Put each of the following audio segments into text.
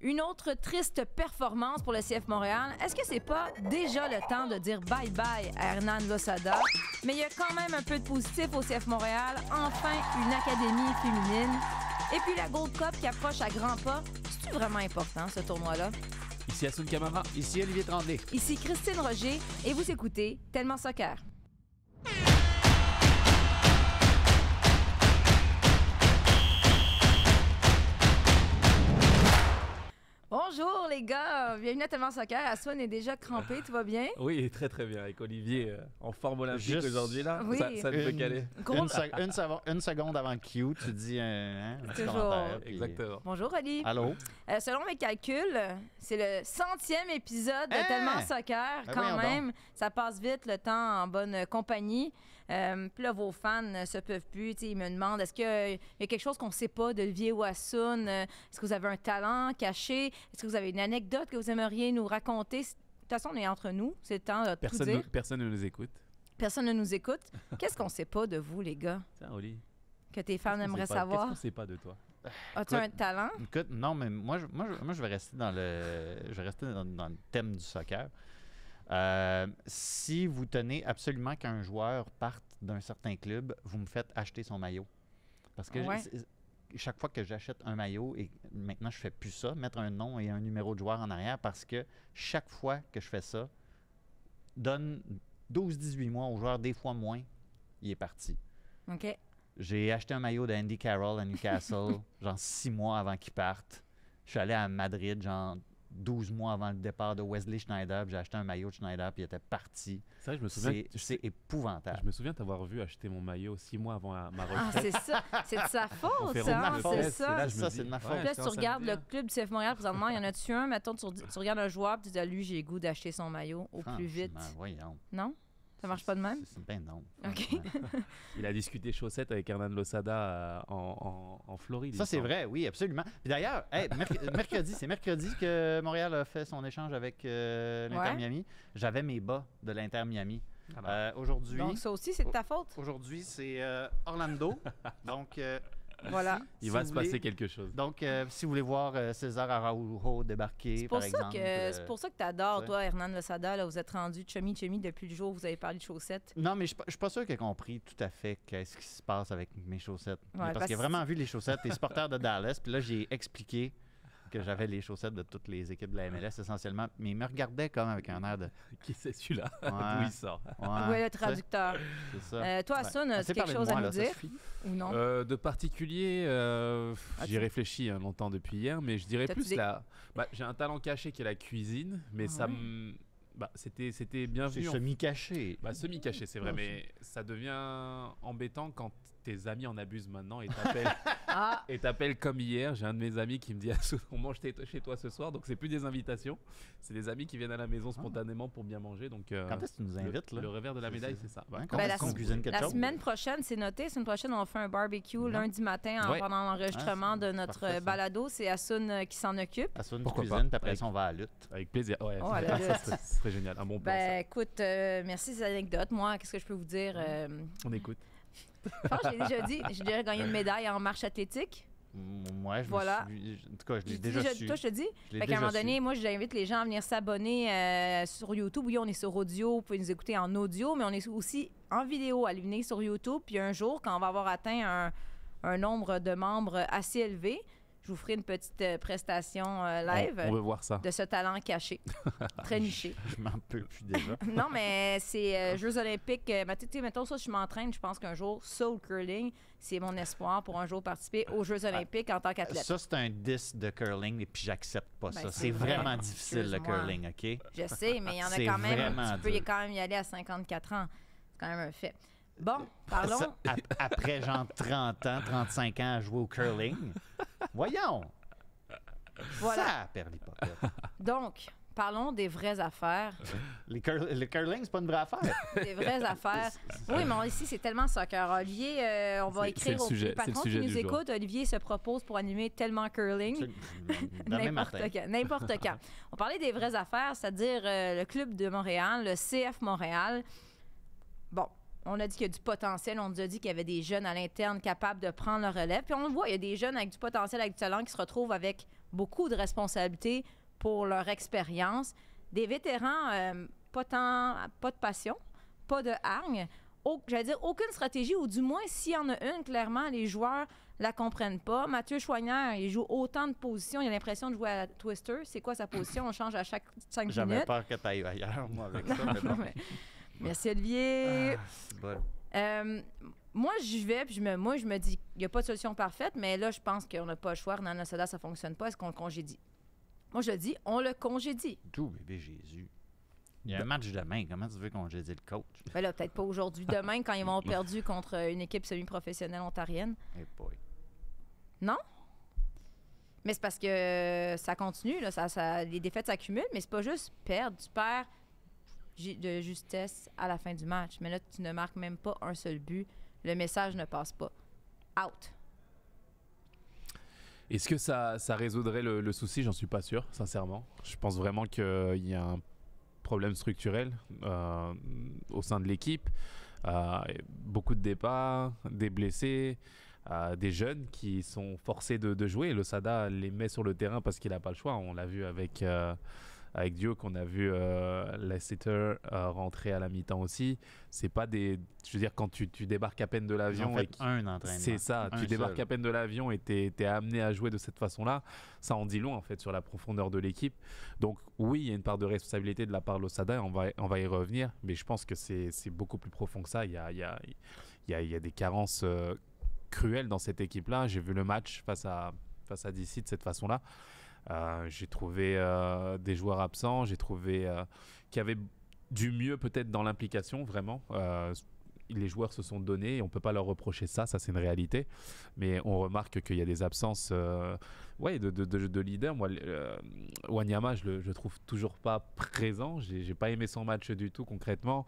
Une autre triste performance pour le CF Montréal. Est-ce que c'est pas déjà le temps de dire bye-bye à Hernan Losada? Mais il y a quand même un peu de positif au CF Montréal. Enfin, une académie féminine. Et puis la Gold Cup qui approche à grands pas. C'est vraiment important, ce tournoi-là? Ici Assoun Camara. Ici Olivier Tremblay. Ici Christine Roger. Et vous écoutez Tellement Soccer. Bonjour les gars, bienvenue à Tellement Soccer. Assoun est déjà crampé, tout va bien? Oui, très très bien. Avec Olivier en forme olympique aujourd'hui, là, Oui. ça ne peut qu'aller. Une seconde avant le Q, tu dis un petit Toujours. commentaire. Puis... Exactement. Bonjour Oli. Allô? Selon mes calculs, c'est le 100e épisode de Hein? Tellement Soccer. Ben Quand voyons même, ça passe vite le temps en bonne compagnie. Puis là, vos fans se peuvent plus. Ils me demandent, est-ce qu'il y a quelque chose qu'on ne sait pas d'Olivier ou Assoun? Est-ce que vous avez un talent caché? Est-ce que vous avez une anecdote que vous aimeriez nous raconter? De toute façon, on est entre nous. C'est le temps de tout dire. Personne ne nous écoute. Personne ne nous écoute. Qu'est-ce qu'on ne sait pas de vous, les gars? Tiens, Oli. Que tes fans aimeraient Qu'est-ce savoir? qu'on ne sait pas de toi? As-tu un talent? Écoute, non, mais moi, je vais rester dans le thème du soccer. Si vous tenez absolument qu'un joueur parte d'un certain club, vous me faites acheter son maillot. Parce que chaque fois que j'achète un maillot, et maintenant je fais plus ça, mettre un nom et un numéro de joueur en arrière, parce que chaque fois que je fais ça, donne 12-18 mois au joueur, des fois moins, il est parti. OK. J'ai acheté un maillot d'Andy Carroll à Newcastle, genre 6 mois avant qu'il parte. Je suis allé à Madrid, genre 12 mois avant le départ de Wesley Schneider, puis j'ai acheté un maillot de Schneider, puis il était parti. C'est vrai, je me souviens. C'est épouvantable. Je me souviens t'avoir vu acheter mon maillot 6 mois avant ma retraite. Ah, c'est ça. C'est de sa faute, fait ça. ronde C'est la ça. là, je me Ça, dis, c'est de ma faute. ouais, Puis là, je si tu commence à regardes me le dire. club du CF Montréal présentement, il y en a-tu un? Mettons, tu regardes un joueur, puis tu dis, lui, j'ai le goût d'acheter son maillot au plus vite. Franchement, voyons. Non? Ça marche pas de même? Ben non. OK. franchement. Il a discuté chaussettes avec Hernan Losada en Floride. Ça, il c'est me semble. vrai, oui, absolument. Puis d'ailleurs, mercredi, c'est mercredi que Montréal a fait son échange avec l'Inter Ouais. Miami. J'avais mes bas de l'Inter Miami. Alors. Aujourd'hui, Donc, ça aussi, c'est de ta faute. aujourd'hui, c'est Orlando. Donc, Voilà. Il va se passer quelque chose. Donc, si vous voulez voir César Araujo débarquer, C'est pour, par ça exemple. c'est pour ça que tu adores, tu sais. toi, Hernan Losada. Là, vous êtes rendu chummy depuis le jour où vous avez parlé de chaussettes. Non, mais je ne suis pas sûr qu'il ait compris tout à fait qu'est-ce qui se passe avec mes chaussettes. Ouais, parce qu'il a vraiment vu les chaussettes des supporters de Dallas. Puis là, j'ai expliqué que j'avais les chaussettes de toutes les équipes de la MLS essentiellement. Mais il me regardait comme avec un air de... Qui c'est celui-là? Ouais. D'où il sort? Oui, le tu sais, traducteur. C'est ça. Toi, Assoun, Assez as-tu quelque parlé de chose à moi, nous là, ça dire? suffit. Ou non? De particulier, j'y réfléchis longtemps depuis hier, mais je dirais T'as-tu plus des- j'ai un talent caché qui est la cuisine, mais ça Ouais. me... c'était C'est bienvenu. semi-caché. Semi-caché, c'est vrai, mais ça devient embêtant quand tes amis en abusent maintenant et Ah, t'appellent comme hier. J'ai un de mes amis qui me dit Assoun, on mange chez toi ce soir, donc c'est plus des invitations, c'est des amis qui viennent à la maison spontanément pour bien manger. Donc, Quand est-ce que tu nous invites, là? Le revers de la médaille, c'est ça. Hein, Ben, quand la est-ce qu'on cuisine quelque la chose? semaine prochaine, c'est noté. La semaine prochaine, on fait un barbecue lundi matin Ouais. pendant l'enregistrement Ah, de c'est notre parfait, ça. balado. C'est Assoun qui s'en occupe. Assoun, tu Pourquoi cuisines, pas? puis après Avec- ça, on va à la lutte. Avec plaisir. Ouais, Oh, à la ça lutte. serait génial. Un bon plan, Ben, écoute, merci ces anecdotes. Moi, qu'est-ce que je peux vous dire? ça. On écoute. Je pense que je l'ai déjà dit. J'ai déjà gagné une médaille en marche athlétique. Moi, Voilà. en tout cas, je l'ai J'ai dit déjà su. toi, je te dis. Je l'ai Fait qu'à un déjà moment donné, su. moi, j'invite les gens à venir s'abonner sur YouTube. Oui, on est sur audio. Vous pouvez nous écouter en audio, mais on est aussi en vidéo. Allez venir sur YouTube. Puis un jour, quand on va avoir atteint un nombre de membres assez élevé, je vous ferai une petite prestation live On veut voir ça. de ce talent caché, très niché. Je m'en peux plus déjà. Non, mais c'est Jeux olympiques. Tu sais, mettons ça, je m'entraîne. Je pense qu'un jour, Soul Curling, c'est mon espoir pour un jour participer aux Jeux olympiques en tant qu'athlète. Ça, c'est un 10 de curling, et puis j'accepte pas Ben, ça. c'est C'est vrai. vraiment difficile, le Excuse-moi. curling, OK? Je sais, mais il y en a C'est quand même. vraiment Tu peux dur. quand même y aller à 54 ans. C'est quand même un fait. Bon, parlons. Ça, après genre 30 ans, 35 ans à jouer au curling, voyons! Voilà. Ça, perlipocket. Donc, parlons des vraies affaires. Le curling, c'est pas une vraie affaire. Des vraies affaires. Oui, mais ici, c'est tellement soccer. Olivier, on va C'est écrire le au sujet, patron c'est le qui sujet nous du jour. écoute. Olivier se propose pour animer tellement curling. Demain matin. N'importe quand. On parlait des vraies affaires, c'est-à-dire le club de Montréal, le CF Montréal. Bon, on a dit qu'il y a du potentiel. On nous a dit qu'il y avait des jeunes à l'interne capables de prendre le relais. Puis on le voit, il y a des jeunes avec du potentiel, avec du talent qui se retrouvent avec beaucoup de responsabilités pour leur expérience. Des vétérans, pas de passion, pas de hargne. J'allais dire aucune stratégie, ou du moins, s'il y en a une, clairement, les joueurs la comprennent pas. Mathieu Choignard, il joue autant de positions, il a l'impression de jouer à Twister. C'est quoi sa position? On change à chaque 5 minutes. J'avais peur que tu ailles ailleurs, moi, avec ça. Mais bon. Merci, Olivier. C'est bon. Moi, j'y vais, puis je me dis qu'il n'y a pas de solution parfaite, mais là, je pense qu'on n'a pas le choix. Hernan Losada, ça ne fonctionne pas. Est-ce qu'on le congédie? Moi, je le dis, on le congédie. Tout bébé Jésus. Il y a un match demain. Comment tu veux congédier le coach? Ben là, peut-être pas aujourd'hui. Demain, quand ils vont perdu contre une équipe semi-professionnelle ontarienne. Hey boy. Non? Mais c'est parce que ça continue. Là, les défaites s'accumulent, mais c'est pas juste perdre. Tu perds de justesse à la fin du match. Mais là, tu ne marques même pas un seul but. Le message ne passe pas. Out. Est-ce que ça résoudrait le souci? J'en suis pas sûr, sincèrement. Je pense vraiment qu'il y a un problème structurel au sein de l'équipe. Beaucoup de départs, des blessés, des jeunes qui sont forcés de jouer. Losada les met sur le terrain parce qu'il n'a pas le choix. On l'a vu avec Duke, on a vu Leicester rentrer à la mi-temps aussi. C'est pas des... Je veux dire, quand tu débarques à peine de l'avion... un entraînement. C'est ça, tu débarques à peine de l'avion et t'es amené à jouer de cette façon-là. Ça en dit long, en fait, sur la profondeur de l'équipe. Donc oui, il y a une part de responsabilité de la part de Losada, on va y revenir, mais je pense que c'est beaucoup plus profond que ça. Il y a des carences cruelles dans cette équipe-là. J'ai vu le match face à DC de cette façon-là. J'ai trouvé des joueurs absents, j'ai trouvé qu'il y avait du mieux peut-être dans l'implication, vraiment. Les joueurs se sont donnés et on ne peut pas leur reprocher ça c'est une réalité. Mais on remarque qu'il y a des absences de leader. Moi, Wanyama, je le trouve toujours pas présent. J'ai pas aimé son match du tout concrètement.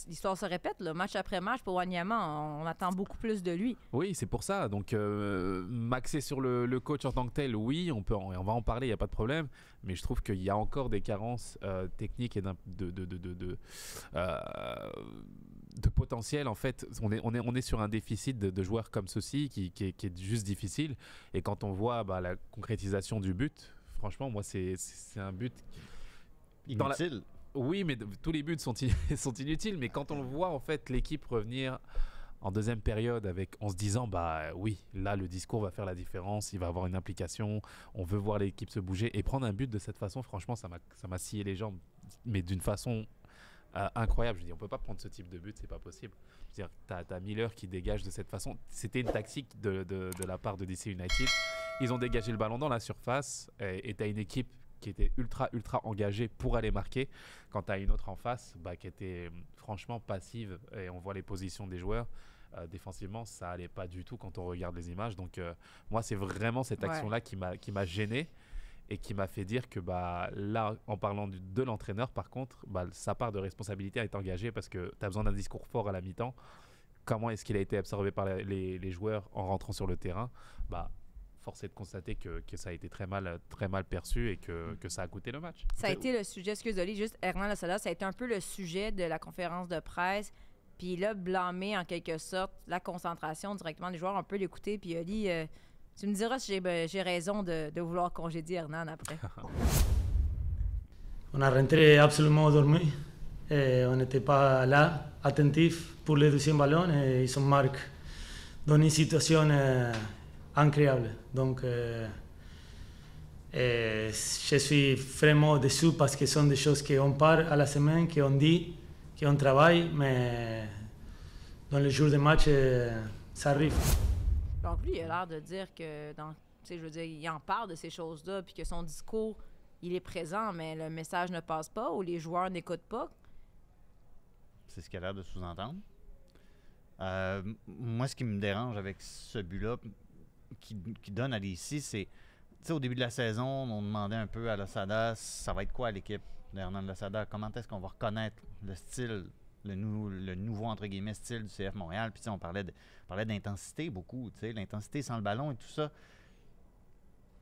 L'histoire se répète, là, match après match pour Wanyama, on attend beaucoup plus de lui. Oui, c'est pour ça. Donc, m'axer sur le coach en tant que tel, oui, on va en parler, il n'y a pas de problème. Mais je trouve qu'il y a encore des carences techniques et de potentiel. En fait, on est sur un déficit de joueurs comme ceci qui est juste difficile. Et quand on voit la concrétisation du but, franchement, moi, c'est un but inutile. Oui, mais tous les buts sont inutiles. Mais quand on le voit, en fait, l'équipe revenir en deuxième période en se disant, oui, là, le discours va faire la différence, il va avoir une implication, on veut voir l'équipe se bouger. Et prendre un but de cette façon, franchement, ça m'a scié les jambes, mais d'une façon incroyable. Je dis, on peut pas prendre ce type de but, c'est pas possible. Je veux dire, t'as Miller qui dégage de cette façon. C'était une tactique de la part de DC United. Ils ont dégagé le ballon dans la surface et t'as une équipe qui était ultra engagée pour aller marquer, quand t'as une autre en face qui était franchement passive, et on voit les positions des joueurs. Défensivement, ça allait pas du tout quand on regarde les images. Donc moi, c'est vraiment cette action-là qui m'a gêné et qui m'a fait dire que là, en parlant de l'entraîneur, par contre, sa part de responsabilité est engagée, parce que tu as besoin d'un discours fort à la mi-temps. Comment est-ce qu'il a été absorbé par les joueurs en rentrant sur le terrain? Force est de constater que ça a été très mal perçu et que ça a coûté le match. Ça a été le sujet, excusez-moi, juste Hernan Losada, ça a été un peu le sujet de la conférence de presse. Puis là, blâmer en quelque sorte la concentration directement des joueurs. On peut l'écouter. Puis Oli, tu me diras si j'ai raison de vouloir congédier Hernan après. On a rentré absolument dormi. Et on n'était pas là, attentif pour le deuxième ballon. Et ils ont marqué dans une situation incroyable. Donc, je suis vraiment déçu parce que ce sont des choses qu'on parle à la semaine, qu'on dit, qu'on travaille, mais dans les jours de match, ça arrive. Donc lui, il a l'air de dire que, il en parle de ces choses-là, puis que son discours, il est présent, mais le message ne passe pas ou les joueurs n'écoutent pas. C'est ce qu'il a l'air de sous-entendre. Moi, ce qui me dérange avec ce but-là, qui donne à DC, c'est, au début de la saison, on demandait un peu à Losada, ça va être quoi l'équipe d'Hernan Losada? Comment est-ce qu'on va reconnaître le style, le nouveau, entre guillemets, style du CF Montréal? Puis on parlait d'intensité beaucoup, l'intensité sans le ballon et tout ça.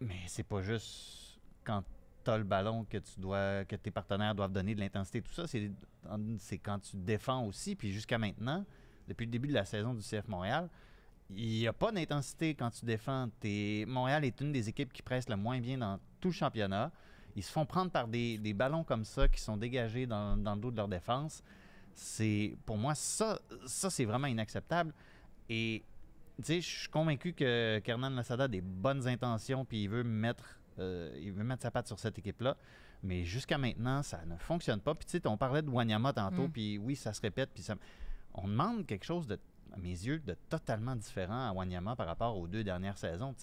Mais c'est pas juste quand tu as le ballon que tes partenaires doivent donner de l'intensité, tout ça. C'est quand tu défends aussi. Puis jusqu'à maintenant, depuis le début de la saison du CF Montréal, il n'y a pas d'intensité quand tu défends. Montréal est une des équipes qui presse le moins bien dans tout le championnat. Ils se font prendre par des ballons comme ça qui sont dégagés dans le dos de leur défense. Pour moi, ça c'est vraiment inacceptable. Et je suis convaincu qu'Hernan Losada a des bonnes intentions puis il veut mettre sa patte sur cette équipe-là. Mais jusqu'à maintenant, ça ne fonctionne pas. Puis on parlait de Wanyama tantôt, puis oui, ça se répète. Puis on demande quelque chose à mes yeux, de totalement différent à Wanyama par rapport aux 2 dernières saisons.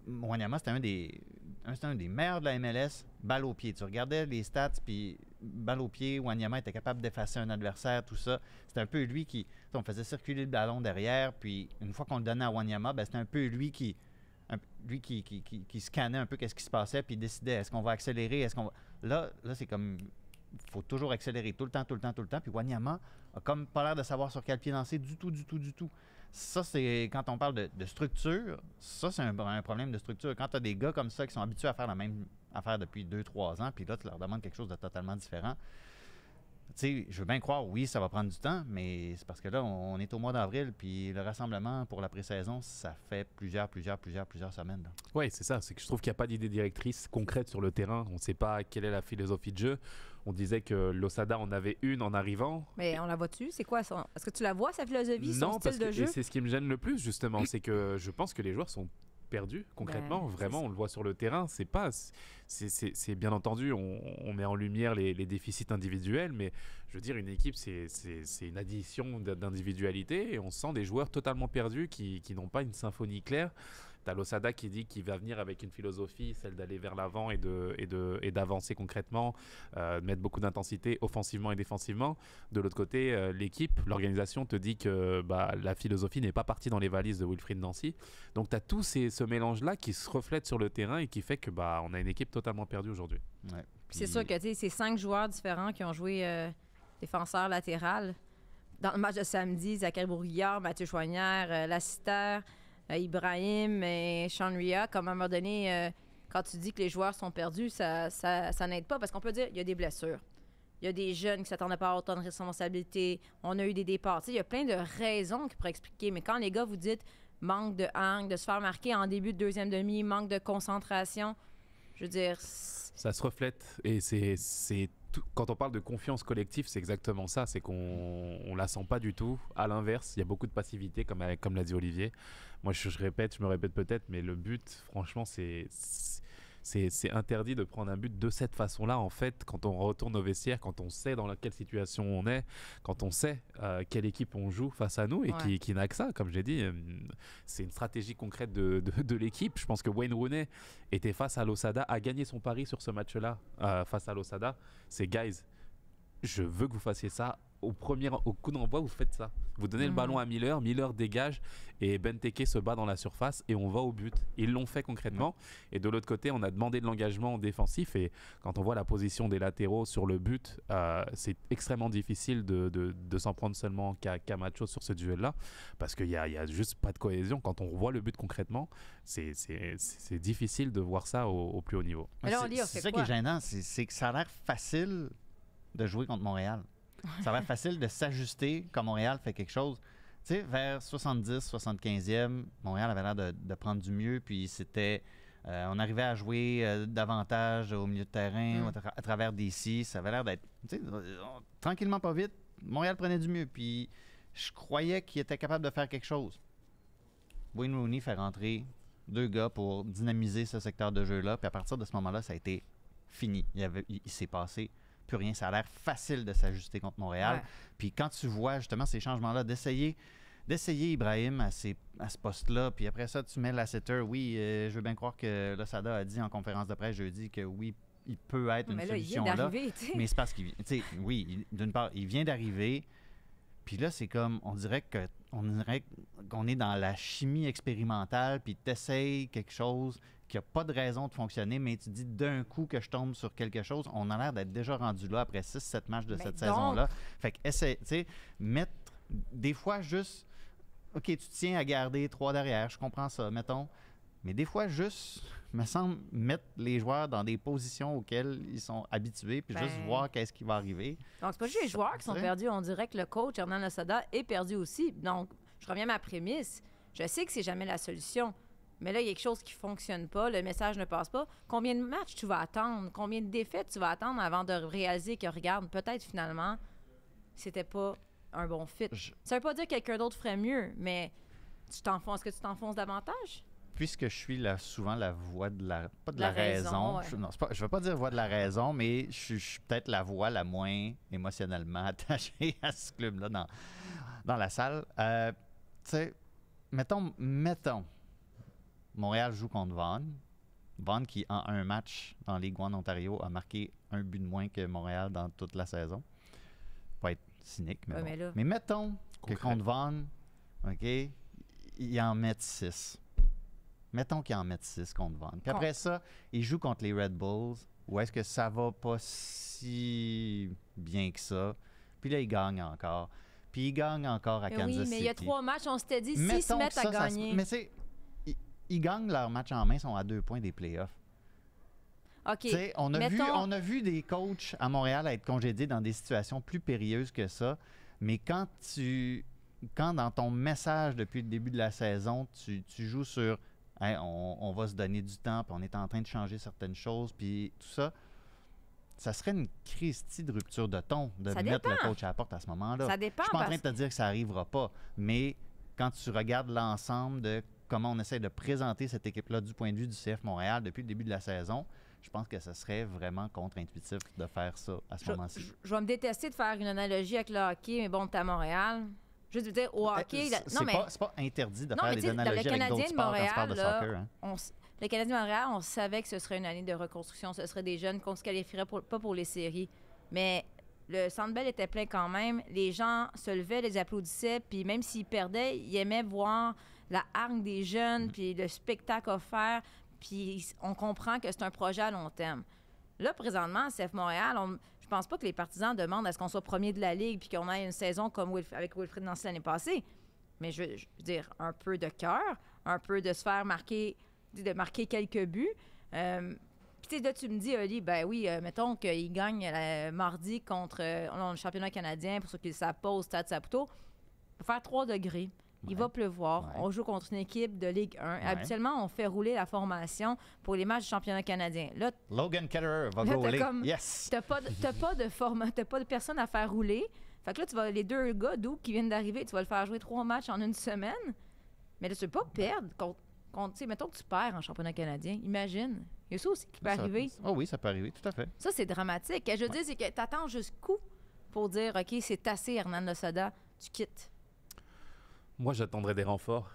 Wanyama, c'était un des meilleurs de la MLS, balle au pied. Tu regardais les stats, puis balle au pied, Wanyama était capable d'effacer un adversaire, tout ça. C'était un peu lui qui... On faisait circuler le ballon derrière, puis une fois qu'on le donnait à Wanyama, c'était un peu lui qui scannait un peu qu'est-ce qui se passait, puis décidait, est-ce qu'on va accélérer, est-ce qu'on va... Là, c'est comme... Il faut toujours accélérer tout le temps. Puis Wanyama a comme pas l'air de savoir sur quel pied danser du tout. Ça, c'est quand on parle de structure, ça, c'est un problème de structure. Quand tu as des gars comme ça qui sont habitués à faire la même affaire depuis 2-3 ans, puis là, tu leur demandes quelque chose de totalement différent. Je veux bien croire, oui, ça va prendre du temps, mais c'est parce que là, on est au mois d'avril, puis le rassemblement pour la pré-saison, ça fait plusieurs semaines. Oui, c'est ça. C'est que je trouve qu'il n'y a pas d'idée directrice concrète sur le terrain. On ne sait pas quelle est la philosophie de jeu. On disait que Losada en avait une en arrivant. Mais on la voit-tu? C'est quoi ça? Est-ce que tu la vois, sa philosophie, son style de jeu? Non, c'est ce qui me gêne le plus, justement. C'est que je pense que les joueurs sont perdus concrètement, vraiment on le voit sur le terrain, c'est bien entendu on met en lumière les déficits individuels, mais je veux dire une équipe c'est une addition d'individualité et on sent des joueurs totalement perdus qui n'ont pas une symphonie claire. T'as Losada qui dit qu'il va venir avec une philosophie, celle d'aller vers l'avant et d'avancer concrètement, mettre beaucoup d'intensité offensivement et défensivement. De l'autre côté, l'équipe, l'organisation te dit que la philosophie n'est pas partie dans les valises de Wilfried Nancy. Donc tu as tout ce mélange-là qui se reflète sur le terrain et qui fait que on a une équipe totalement perdue aujourd'hui. Ouais. C'est sûr que c'est 5 joueurs différents qui ont joué défenseur latéral. Dans le match de samedi, Zachary Bourguillard, Mathieu Choignard, Lassiter, Ibrahim et Sean Ria, comme à un moment donné, quand tu dis que les joueurs sont perdus, ça n'aide pas parce qu'on peut dire qu'il y a des blessures. Il y a des jeunes qui ne s'attendaient pas à autant de responsabilités. On a eu des départs. Il y a plein de raisons qui pourraient expliquer. Mais quand les gars vous dites manque de hang, de se faire marquer en début de deuxième demi, manque de concentration, je veux dire... Ça se reflète et c'est tout. Quand on parle de confiance collective, c'est exactement ça. C'est qu'on la sent pas du tout. À l'inverse, il y a beaucoup de passivité, comme l'a dit Olivier. Moi, je me répète peut-être, mais le but, franchement, c'est interdit de prendre un but de cette façon-là. En fait, quand on retourne au vestiaire, quand on sait dans quelle situation on est, quand on sait quelle équipe on joue face à nous et qui n'a que ça, comme j'ai dit, c'est une stratégie concrète de l'équipe. Je pense que Wayne Rooney était face à Losada, a gagné son pari sur ce match-là face à Losada. C'est guys, je veux que vous fassiez ça. Au coup d'envoi, vous faites ça. Vous donnez le ballon à Miller dégage et Benteke se bat dans la surface et on va au but. Ils l'ont fait concrètement. Et de l'autre côté, on a demandé de l'engagement défensif et quand on voit la position des latéraux sur le but, c'est extrêmement difficile de s'en prendre seulement qu'à Camacho sur ce duel-là parce qu'il y a juste pas de cohésion. Quand on voit le but concrètement, c'est difficile de voir ça au plus haut niveau. C'est ça qui est gênant, c'est que ça a l'air facile de jouer contre Montréal. Ça va être facile de s'ajuster quand Montréal fait quelque chose. Tu sais, vers 70, 75e, Montréal avait l'air de prendre du mieux, puis c'était... on arrivait à jouer davantage au milieu de terrain, à travers des scies. Ça avait l'air d'être... tranquillement, pas vite, Montréal prenait du mieux, puis je croyais qu'il était capable de faire quelque chose. Wayne Rooney fait rentrer 2 gars pour dynamiser ce secteur de jeu-là, puis à partir de ce moment-là, ça a été fini. Il s'est passé plus rien. Ça a l'air facile de s'ajuster contre Montréal. Ouais. Puis quand tu vois justement ces changements-là, d'essayer Ibrahim à ce poste-là, puis après ça, tu mets Lassiter. Oui, je veux bien croire que Losada a dit en conférence de presse jeudi que oui, il peut être une solution là. Mais c'est parce qu'il d'une part, il vient d'arriver. Puis là, c'est comme, on dirait qu'on est dans la chimie expérimentale, puis tu essayes quelque chose qui n'a pas de raison de fonctionner, mais tu dis d'un coup que je tombe sur quelque chose, on a l'air d'être déjà rendu là après 6-7 matchs de cette saison-là. Fait que mettre des fois juste, OK, tu tiens à garder 3 derrière, je comprends ça, mettons, mais des fois juste, me semble, mettre les joueurs dans des positions auxquelles ils sont habitués, puis juste voir qu'est-ce qui va arriver. Donc, c'est pas juste les joueurs qui sont perdus, on dirait que le coach Hernan Losada est perdu aussi. Donc, je reviens à ma prémisse. Je sais que c'est jamais la solution, mais là, il y a quelque chose qui ne fonctionne pas, le message ne passe pas. Combien de matchs tu vas attendre? Combien de défaites tu vas attendre avant de réaliser que, regarde, peut-être finalement, c'était pas un bon fit? Ça veut pas dire que quelqu'un d'autre ferait mieux, mais est-ce que tu t'enfonces davantage? Puisque je suis souvent la voix de la... Pas de la raison. Ouais. Je ne veux pas dire voix de la raison, mais je suis peut-être la voix la moins émotionnellement attachée à ce club-là dans la salle. Tu sais, mettons, Montréal joue contre Vaughan. Vaughan qui, en un match dans Ligue 1 Ontario, a marqué un but de moins que Montréal dans toute la saison. Pas être cynique, mais, ouais, bon. Mais mettons que contre Vaughan, OK, ils en mettent 6. Mettons qu'ils en mettent 6 contre Vaughan. Puis après ça, ils jouent contre les Red Bulls. Ou est-ce que ça va pas si bien que ça? Puis là, ils gagnent encore. Puis ils gagnent encore à Kansas City. Oui, mais il y a 3 matchs, on s'était dit, s'ils se mettent à gagner. Mais c'est... Ils gagnent leur match en main, ils sont à 2 points des playoffs. OK. On a vu des coachs à Montréal être congédiés dans des situations plus périlleuses que ça. Mais quand dans ton message depuis le début de la saison, tu joues sur hey, on va se donner du temps, puis on est en train de changer certaines choses, puis tout ça, ça serait une Christie de rupture de ton de mettre le coach à la porte à ce moment-là. Ça dépend. Je suis pas en train de te dire que ça n'arrivera pas, mais quand tu regardes l'ensemble de comment on essaie de présenter cette équipe-là du point de vue du CF Montréal depuis le début de la saison, je pense que ce serait vraiment contre-intuitif de faire ça à ce moment-ci. Je vais me détester de faire une analogie avec le hockey, mais bon, t'es à Montréal. Juste de dire, au hockey... C'est pas interdit de faire des analogies avec d'autres sports quand tu parles de soccer. Hein? Le Canadien de Montréal, on savait que ce serait une année de reconstruction. Ce serait des jeunes qu'on se qualifierait pas pour les séries. Mais le Centre Bell était plein quand même. Les gens se levaient, les applaudissaient, puis même s'ils perdaient, ils aimaient voir la hargne des jeunes, puis le spectacle offert, puis on comprend que c'est un projet à long terme. Là, présentement, à CF Montréal, je pense pas que les partisans demandent à ce qu'on soit premier de la Ligue puis qu'on ait une saison comme avec Wilfrid Nancy l'année passée. Mais je veux dire, un peu de cœur, un peu de se faire marquer, de marquer quelques buts. Puis là, tu me dis, Oli, ben oui, mettons qu'il gagne mardi contre le championnat canadien, pour ceux qui ne savent pas, au Stade Saputo, il va faire 3 degrés. Il va pleuvoir. On joue contre une équipe de Ligue 1. Habituellement, on fait rouler la formation pour les matchs du championnat canadien. Là, Logan Ketterer va rouler. Yes! T'as pas de personne à faire rouler. Fait que là, tu vas les 2 gars qui viennent d'arriver, tu vas le faire jouer 3 matchs en une semaine. Mais là, tu ne peux pas perdre contre mettons que tu perds en championnat canadien. Imagine. Il y a ça aussi qui peut arriver. Oh oui, ça peut arriver, tout à fait. Ça, c'est dramatique. Je veux dire, c'est que tu attends jusqu'où pour dire, OK, c'est assez, Hernan Losada, tu quittes. Moi, j'attendrais des renforts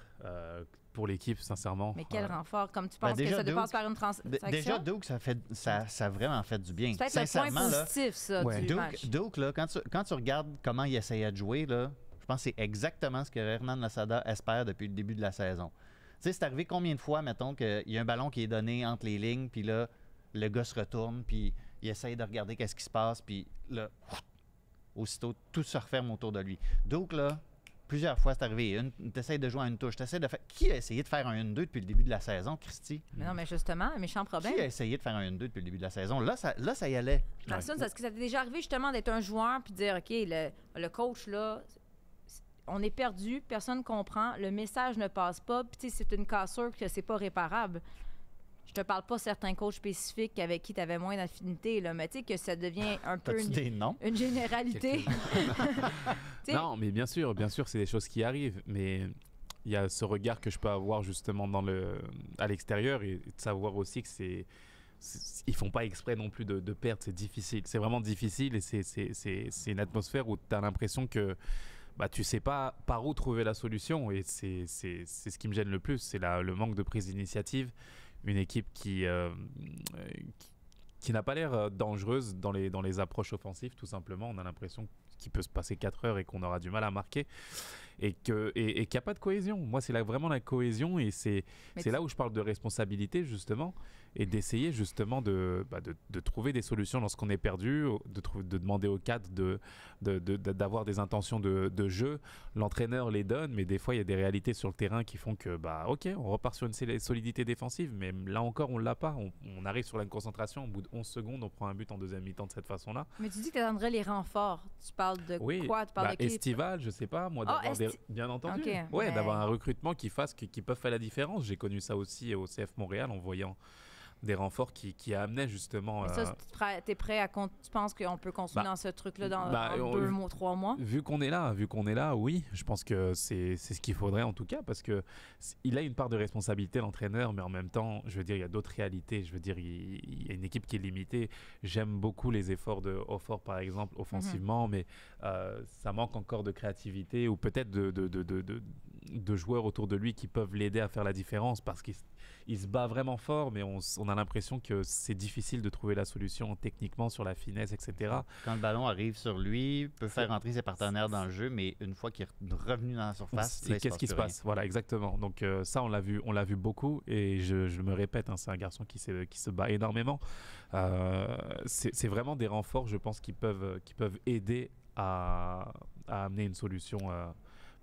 pour l'équipe, sincèrement. Mais quel renfort? Comme tu penses que ça dépasse par une transaction? Déjà, Duke, ça a vraiment fait du bien. C'est peut-être le point positif, ça, du match. Duke, là, quand tu regardes comment il essayait de jouer, là, je pense que c'est exactement ce que Hernan Losada espère depuis le début de la saison. Tu sais, c'est arrivé combien de fois, mettons, qu'il y a un ballon qui est donné entre les lignes, puis là, le gars se retourne, puis il essaye de regarder qu'est-ce qui se passe, puis là, aussitôt, tout se referme autour de lui. Duke, là, plusieurs fois, c'est arrivé. Tu essaies de jouer à une touche. Qui a essayé de faire un 1-2 depuis le début de la saison, Christy? Mais non, mais justement, un méchant problème. Qui a essayé de faire un 1-2 depuis le début de la saison? Là, ça y allait. Est-ce que ça t'est déjà arrivé justement d'être un joueur puis de dire, OK, le coach, là, on est perdu, personne ne comprend, le message ne passe pas, puis c'est une cassure que c'est pas réparable. Je te parle pas certains coachs spécifiques avec qui tu avais moins d'affinité, là, mais tu sais que ça devient un peu une généralité. Non, mais bien sûr, c'est des choses qui arrivent, mais il y a ce regard que je peux avoir justement à l'extérieur et de savoir aussi que ils font pas exprès non plus de perdre, c'est difficile. C'est vraiment difficile et c'est une atmosphère où tu as l'impression que tu sais pas par où trouver la solution et c'est ce qui me gêne le plus, c'est le manque de prise d'initiative. Une équipe qui n'a pas l'air dangereuse dans les approches offensives, tout simplement. On a l'impression qu'il peut se passer 4 heures et qu'on aura du mal à marquer et qu'il n'y a pas de cohésion. Moi, c'est vraiment la cohésion et c'est là où je parle de responsabilité, justement, et d'essayer justement de trouver des solutions lorsqu'on est perdu, de demander au cadre d'avoir des intentions de jeu. L'entraîneur les donne, mais des fois, il y a des réalités sur le terrain qui font que, OK, on repart sur une solidité défensive, mais là encore, on ne l'a pas. On arrive sur la concentration, au bout de 11 secondes, on prend un but en deuxième mi-temps de cette façon-là. Mais tu dis que tu attendrais les renforts. Tu parles parles de Oui, quoi? Tu parles de qui? estival, je sais pas, moi, d'avoir bien entendu. Ok, Ouais, mais- d'avoir un recrutement qui peuvent faire la différence. J'ai connu ça aussi au CF Montréal en voyant des renforts qui amenaient justement. Mais ça, t'es prêt à... Tu penses qu'on peut continuer dans ce truc-là dans 2 mois, 3 mois? Vu qu'on est là, oui, je pense que c'est ce qu'il faudrait en tout cas, parce que il a une part de responsabilité, l'entraîneur, mais en même temps, je veux dire, il y a d'autres réalités. Je veux dire, il y a une équipe qui est limitée. J'aime beaucoup les efforts de Hofford, par exemple, offensivement, mais ça manque encore de créativité ou peut-être de joueurs autour de lui qui peuvent l'aider à faire la différence, parce qu'il se bat vraiment fort, mais on a l'impression que c'est difficile de trouver la solution techniquement sur la finesse, etc. Quand le ballon arrive sur lui, il peut faire entrer ses partenaires dans le jeu, mais une fois qu'il est revenu dans la surface, qu'est-ce qui se passe? Voilà, exactement. Donc ça, on l'a vu beaucoup, et je me répète, hein, c'est un garçon qui se bat énormément. C'est vraiment des renforts, je pense, qui peuvent aider à amener une solution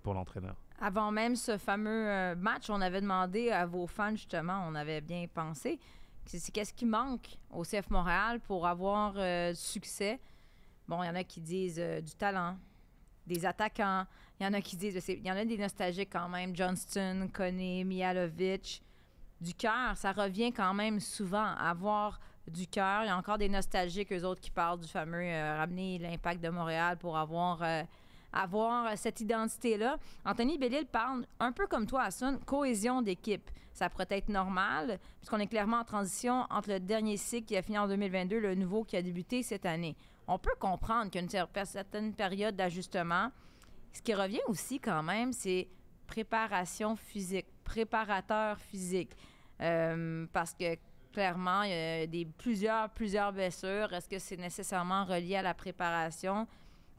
pour l'entraîneur. Avant même ce fameux match, on avait demandé à vos fans, justement, on avait bien pensé, qu'est-ce qui manque au CF Montréal pour avoir du succès? Bon, il y en a qui disent du talent, des attaquants. Il y en a qui disent, il y en a des nostalgiques quand même, Johnston, Koné, Mihalovic. Du cœur, ça revient quand même souvent, avoir du cœur. Il y a encore des nostalgiques, eux autres, qui parlent du fameux ramener l'Impact de Montréal pour avoir cette identité-là. Anthony Bellil parle un peu comme toi, Hassoun, cohésion d'équipe. Ça pourrait être normal, puisqu'on est clairement en transition entre le dernier cycle qui a fini en 2022 et le nouveau qui a débuté cette année. On peut comprendre qu'il y a une certaine période d'ajustement. Ce qui revient aussi quand même, c'est préparation physique, préparateur physique. Parce que clairement, il y a plusieurs blessures. Est-ce que c'est nécessairement relié à la préparation?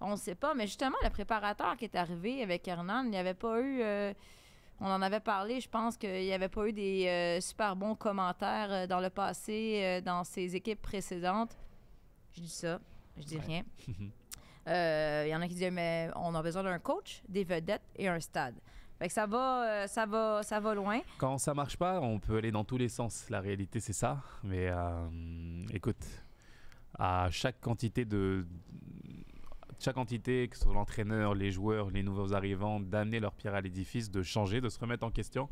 On ne sait pas, mais justement, le préparateur qui est arrivé avec Hernan, il n'y avait pas eu... on en avait parlé, je pense qu'il n'y avait pas eu des super bons commentaires dans le passé, dans ses équipes précédentes. Je dis ça, je dis rien. Il y en a qui disent, mais on a besoin d'un coach, des vedettes et un stade. Fait que ça va loin. Quand ça marche pas, on peut aller dans tous les sens. La réalité, c'est ça. Mais écoute, à chaque entité, que ce soit l'entraîneur, les joueurs, les nouveaux arrivants, d'amener leur pierre à l'édifice, de changer, de se remettre en question.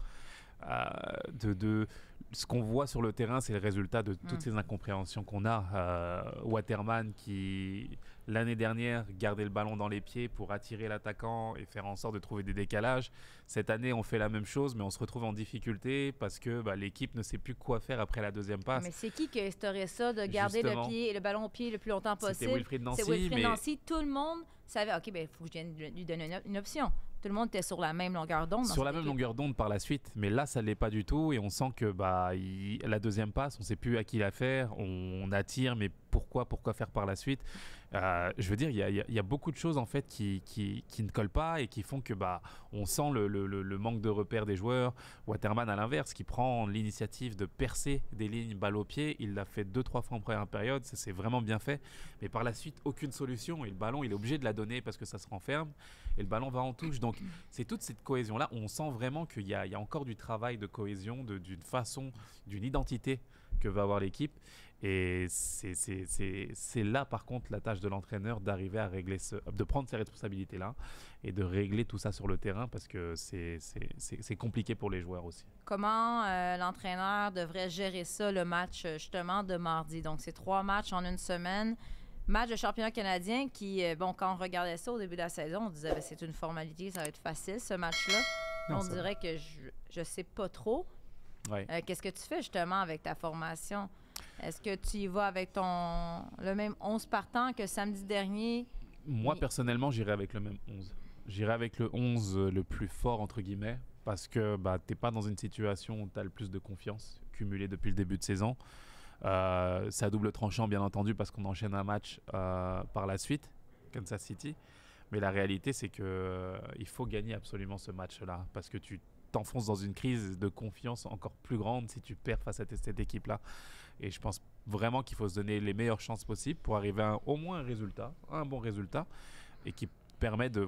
Ce qu'on voit sur le terrain, c'est le résultat de toutes ces incompréhensions qu'on a. Waterman qui, l'année dernière, gardait le ballon dans les pieds pour attirer l'attaquant et faire en sorte de trouver des décalages. Cette année, on fait la même chose, mais on se retrouve en difficulté parce que l'équipe ne sait plus quoi faire après la deuxième passe. Mais c'est qui a instauré ça, de garder le ballon au pied le plus longtemps possible? C'était Wilfried Nancy. C'est Wilfried Nancy. Tout le monde savait, OK, il faut que je vienne lui donner une option. Tout le monde était sur la même longueur d'onde. Sur la même longueur d'onde par la suite, mais là, ça ne l'est pas du tout. Et on sent que la deuxième passe, on ne sait plus à qui la faire. On attire, mais pourquoi faire par la suite? Je veux dire, il y a beaucoup de choses en fait qui ne collent pas et qui font que on sent le manque de repères des joueurs. Waterman, à l'inverse, qui prend l'initiative de percer des lignes balle au pied. Il l'a fait 2-3 fois en première période. Ça, c'est vraiment bien fait. Mais par la suite, aucune solution. Et le ballon, il est obligé de la donner parce que ça se renferme. Et le ballon va en touche. Donc, c'est toute cette cohésion-là. On sent vraiment qu'il y a encore du travail de cohésion, d'une façon, d'une identité que va avoir l'équipe. Et c'est là, par contre, la tâche de l'entraîneur d'arriver à régler de prendre ces responsabilités-là et de régler tout ça sur le terrain parce que c'est compliqué pour les joueurs aussi. Comment l'entraîneur devrait gérer ça, le match, justement, de mardi? Donc, c'est 3 matchs en une semaine. Match de championnat canadien qui, quand on regardait ça au début de la saison, on disait c'est une formalité, ça va être facile, ce match-là. On dirait que je sais pas trop. Ouais. Qu'est-ce que tu fais, justement, avec ta formation? Est-ce que tu y vas avec le même 11 partants que samedi dernier? Moi, personnellement, j'irai avec le même 11. J'irai avec le 11 le plus fort, entre guillemets, parce que tu n'es pas dans une situation où tu as le plus de confiance cumulée depuis le début de saison. C'est à double tranchant, bien entendu, parce qu'on enchaîne un match par la suite, Kansas City. Mais la réalité, c'est qu'il faut gagner absolument ce match-là, parce que tu t'enfonces dans une crise de confiance encore plus grande si tu perds face à cette équipe-là. Et je pense vraiment qu'il faut se donner les meilleures chances possibles pour arriver à au moins un bon résultat, et qui permet de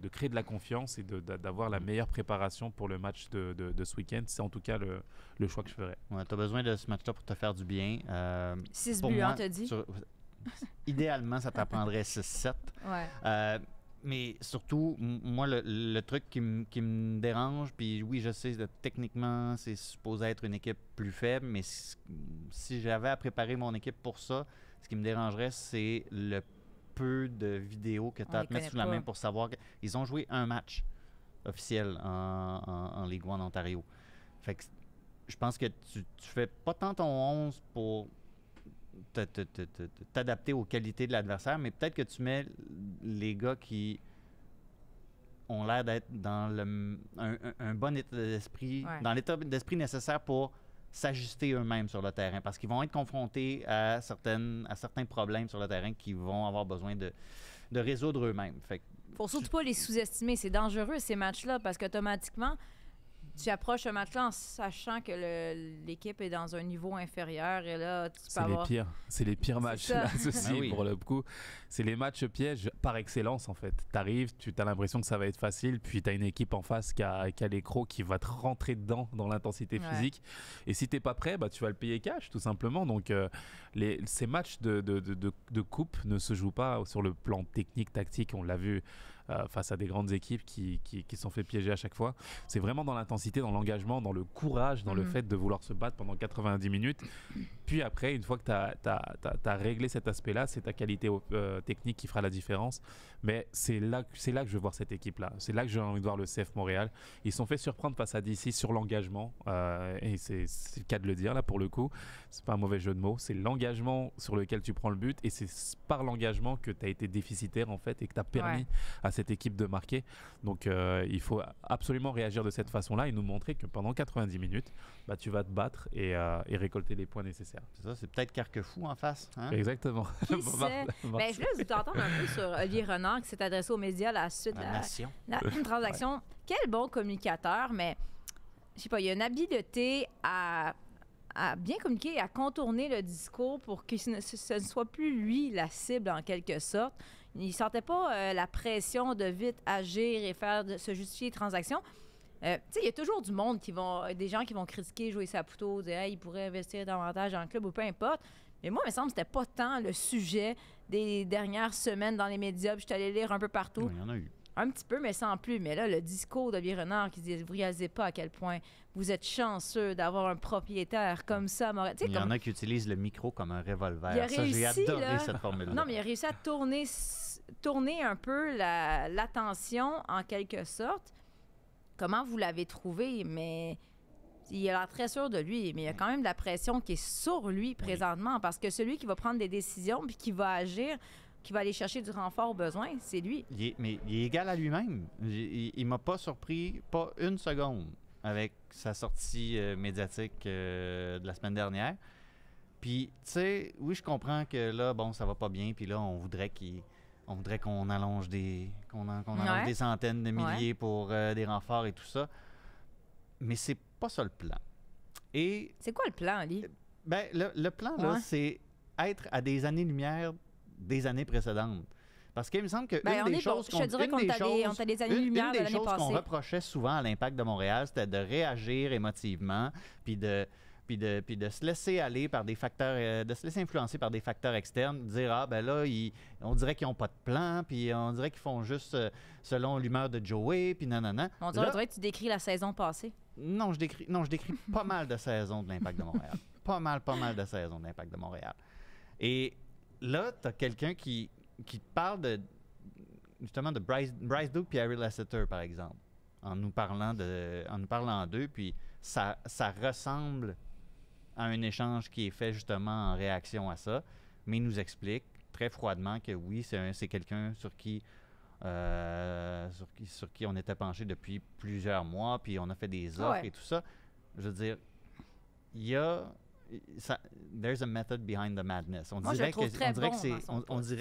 créer de la confiance et d'avoir la meilleure préparation pour le match de ce week-end. C'est en tout cas le choix que je ferais. Ouais, tu as besoin de ce match-là pour te faire du bien. 6 buts, t'as dit? idéalement, ça t'apprendrait 6-7. Ouais. Mais surtout, moi, le truc qui me dérange, puis oui, je sais, techniquement, c'est supposé être une équipe plus faible, mais si j'avais à préparer mon équipe pour ça, ce qui me dérangerait, c'est le peu de vidéos que tu as à te mettre sous la main pour savoir qu'ils ont joué un match officiel en Ligue 1 en Ontario. Fait que je pense que tu fais pas tant ton 11 pour t'adapter aux qualités de l'adversaire, mais peut-être que tu mets les gars qui ont l'air d'être dans un bon état d'esprit, dans l'état d'esprit nécessaire pour s'ajuster eux-mêmes sur le terrain, parce qu'ils vont être confrontés à certains problèmes sur le terrain qu'ils vont avoir besoin de résoudre eux-mêmes. Faut surtout pas les sous-estimer. C'est dangereux, ces matchs-là, parce qu'automatiquement, tu approches un match-là en sachant que l'équipe est dans un niveau inférieur et là, tu peux avoir... C'est les pires matchs, là, ceci, pour le coup. C'est les matchs pièges par excellence, en fait. Tu arrives, tu as l'impression que ça va être facile, puis tu as une équipe en face qui a les crocs, qui va te rentrer dedans dans l'intensité physique. Et si tu n'es pas prêt, tu vas le payer cash, tout simplement. Donc, ces matchs de coupe ne se jouent pas sur le plan technique, tactique. On l'a vu face à des grandes équipes qui sont fait piéger à chaque fois. C'est vraiment dans l'intensité, dans l'engagement, dans le courage, dans le fait de vouloir se battre pendant 90 minutes. Puis après, une fois que tu as réglé cet aspect-là, c'est ta qualité technique qui fera la différence. Mais c'est là que je veux voir cette équipe-là. C'est là que j'ai envie de voir le CF Montréal. Ils se sont fait surprendre face à DC sur l'engagement. Et c'est le cas de le dire, là, pour le coup. C'est pas un mauvais jeu de mots. C'est l'engagement sur lequel tu prends le but. Et c'est par l'engagement que tu as été déficitaire, en fait, et que tu as permis à cette équipe de marquer. Donc, il faut absolument réagir de cette façon-là et nous montrer que pendant 90 minutes, tu vas te battre et récolter les points nécessaires. C'est ça, c'est peut-être Carquefou en face. Hein? Exactement. Qui sait? Je voulais vous entendre un peu sur Olivier Renard qui s'est adressé aux médias à la suite de la transaction. Quel bon communicateur, mais je sais pas, il y a une habileté à bien communiquer et à contourner le discours pour que ce ne soit plus lui la cible en quelque sorte. Il ne sentait pas la pression de vite agir et se justifier les transactions. Il y a toujours des gens qui vont critiquer Joey Saputo, dire il pourrait investir davantage dans le club ou peu importe. Mais moi, il me semble que c'était pas tant le sujet des dernières semaines dans les médias. Puis je suis allée lire un peu partout. Il y en a eu. Un petit peu, mais sans plus. Mais là, le discours d'Olivier Renard qui dit vous ne réalisez pas à quel point vous êtes chanceux d'avoir un propriétaire comme ça. Il y en a qui utilisent le micro comme un revolver. J'ai adoré cette formule-là. Non, mais il a réussi à tourner un peu l'attention en quelque sorte. Comment vous l'avez trouvé? Mais il a l'air très sûr de lui, mais il y a quand même de la pression qui est sur lui présentement parce que celui qui va prendre des décisions puis qui va agir, qui va aller chercher du renfort au besoin, c'est lui. Mais il est égal à lui-même. Il m'a pas surpris, pas une seconde, avec sa sortie médiatique de la semaine dernière. Puis, tu sais, oui, je comprends que là, bon, ça va pas bien, puis là, on voudrait qu'on allonge des centaines de milliers pour des renforts et tout ça. Mais c'est pas ça le plan. Et c'est quoi le plan, Ali? Ben, le plan, là, c'est être à des années-lumière des années précédentes. Parce qu'il me semble que une des choses qu'on reprochait souvent à l'Impact de Montréal, c'était de réagir émotivement, puis de se laisser aller par des facteurs, de se laisser influencer par des facteurs externes, de dire ben là, on dirait qu'ils n'ont pas de plan, puis on dirait qu'ils font juste selon l'humeur de Joey, puis nanana. On dirait que tu décris la saison passée. Non, je décris pas mal de saisons de l'Impact de Montréal. pas mal de saisons de l'Impact de Montréal. Et là, tu as quelqu'un qui te parle justement de Bryce Duke et Harry Lasseter, par exemple, en nous parlant d'eux, puis ça ressemble à un échange qui est fait justement en réaction à ça, mais il nous explique très froidement que oui, c'est quelqu'un sur qui on était penché depuis plusieurs mois, puis on a fait des offres et tout ça. Je veux dire, there's a method behind the madness. On dirait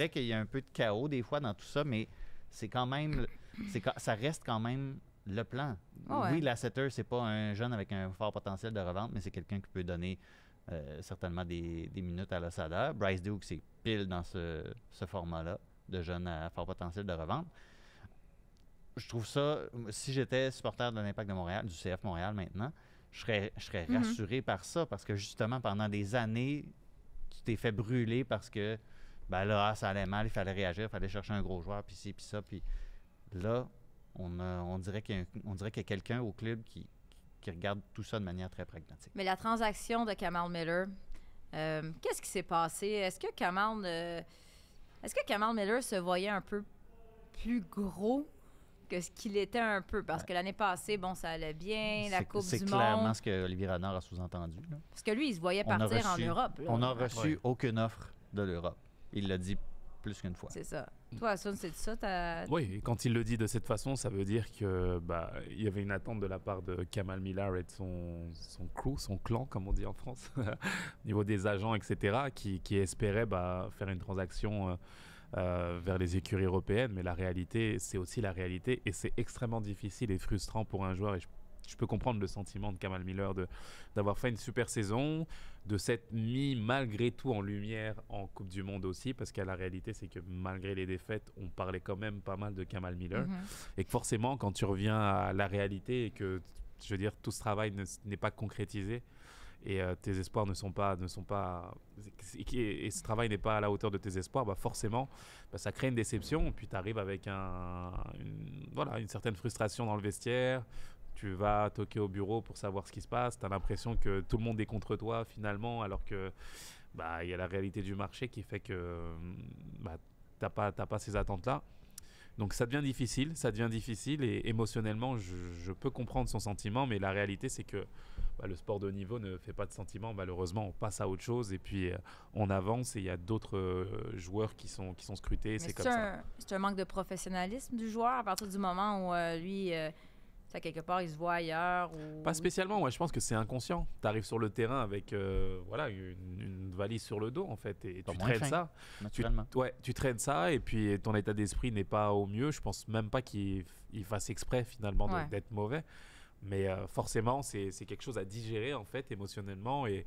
qu'il y a un peu de chaos des fois dans tout ça, mais c'est quand même, ça reste quand même le plan. Oui, Lasseter, c'est pas un jeune avec un fort potentiel de revente, mais c'est quelqu'un qui peut donner certainement des minutes à l'ossadeur. Bryce Duke, c'est pile dans ce format-là de jeune à fort potentiel de revente. Je trouve ça, si j'étais supporter de l'Impact de Montréal, du CF Montréal maintenant, je serais rassuré par ça, parce que justement, pendant des années, tu t'es fait brûler parce que Ben là, ça allait mal, il fallait réagir, il fallait chercher un gros joueur, puis ci, puis ça. Puis là, on dirait qu'il y a quelqu'un au club qui regarde tout ça de manière très pragmatique. Mais la transaction de Kamal Miller, qu'est-ce qui s'est passé? Est-ce que Kamal Miller se voyait un peu plus gros que ce qu'il était un peu? Parce que l'année passée, bon, ça allait bien, la Coupe du Monde. C'est clairement ce que Olivier Renard a sous-entendu. Là. Parce que lui, il se voyait partir en Europe. Là. On n'a reçu aucune offre de l'Europe. Il l'a dit plus qu'une fois. C'est ça. Toi, Hassoun, c'est ça? Oui, et quand il le dit de cette façon, ça veut dire que il y avait une attente de la part de Kamal Miller et de son crew, son clan, comme on dit en France, au niveau des agents, etc., qui espéraient faire une transaction vers les écuries européennes. Mais la réalité, c'est aussi la réalité, et c'est extrêmement difficile et frustrant pour un joueur. Et je peux comprendre le sentiment de Kamal Miller d'avoir fait une super saison, de s'être mis malgré tout en lumière en Coupe du Monde aussi, parce que la réalité, c'est que malgré les défaites, on parlait quand même pas mal de Kamal Miller. Et que forcément, quand tu reviens à la réalité et que, je veux dire, tout ce travail n'est pas concrétisé, et tes espoirs ne sont pas et ce travail n'est pas à la hauteur de tes espoirs, forcément ça crée une déception, puis tu arrives avec une certaine frustration dans le vestiaire. Tu vas toquer au bureau pour savoir ce qui se passe, tu as l'impression que tout le monde est contre toi finalement, alors que il y a la réalité du marché qui fait que t'as pas ces attentes-là. Donc ça devient difficile, et émotionnellement, je peux comprendre son sentiment, mais la réalité, c'est que le sport de haut niveau ne fait pas de sentiments. Malheureusement, on passe à autre chose, et puis on avance, et il y a d'autres joueurs qui sont scrutés. Mais c'est comme ça. C'est un manque de professionnalisme du joueur à partir du moment où lui... quelque part, il se voit ailleurs ou... Pas spécialement, je pense que c'est inconscient. Tu arrives sur le terrain avec une valise sur le dos, en fait, et tu traînes ça. Naturellement. Tu traînes ça, et puis ton état d'esprit n'est pas au mieux. Je pense même pas qu'il fasse exprès, finalement, d'être mauvais. Mais forcément, c'est quelque chose à digérer, en fait, émotionnellement, et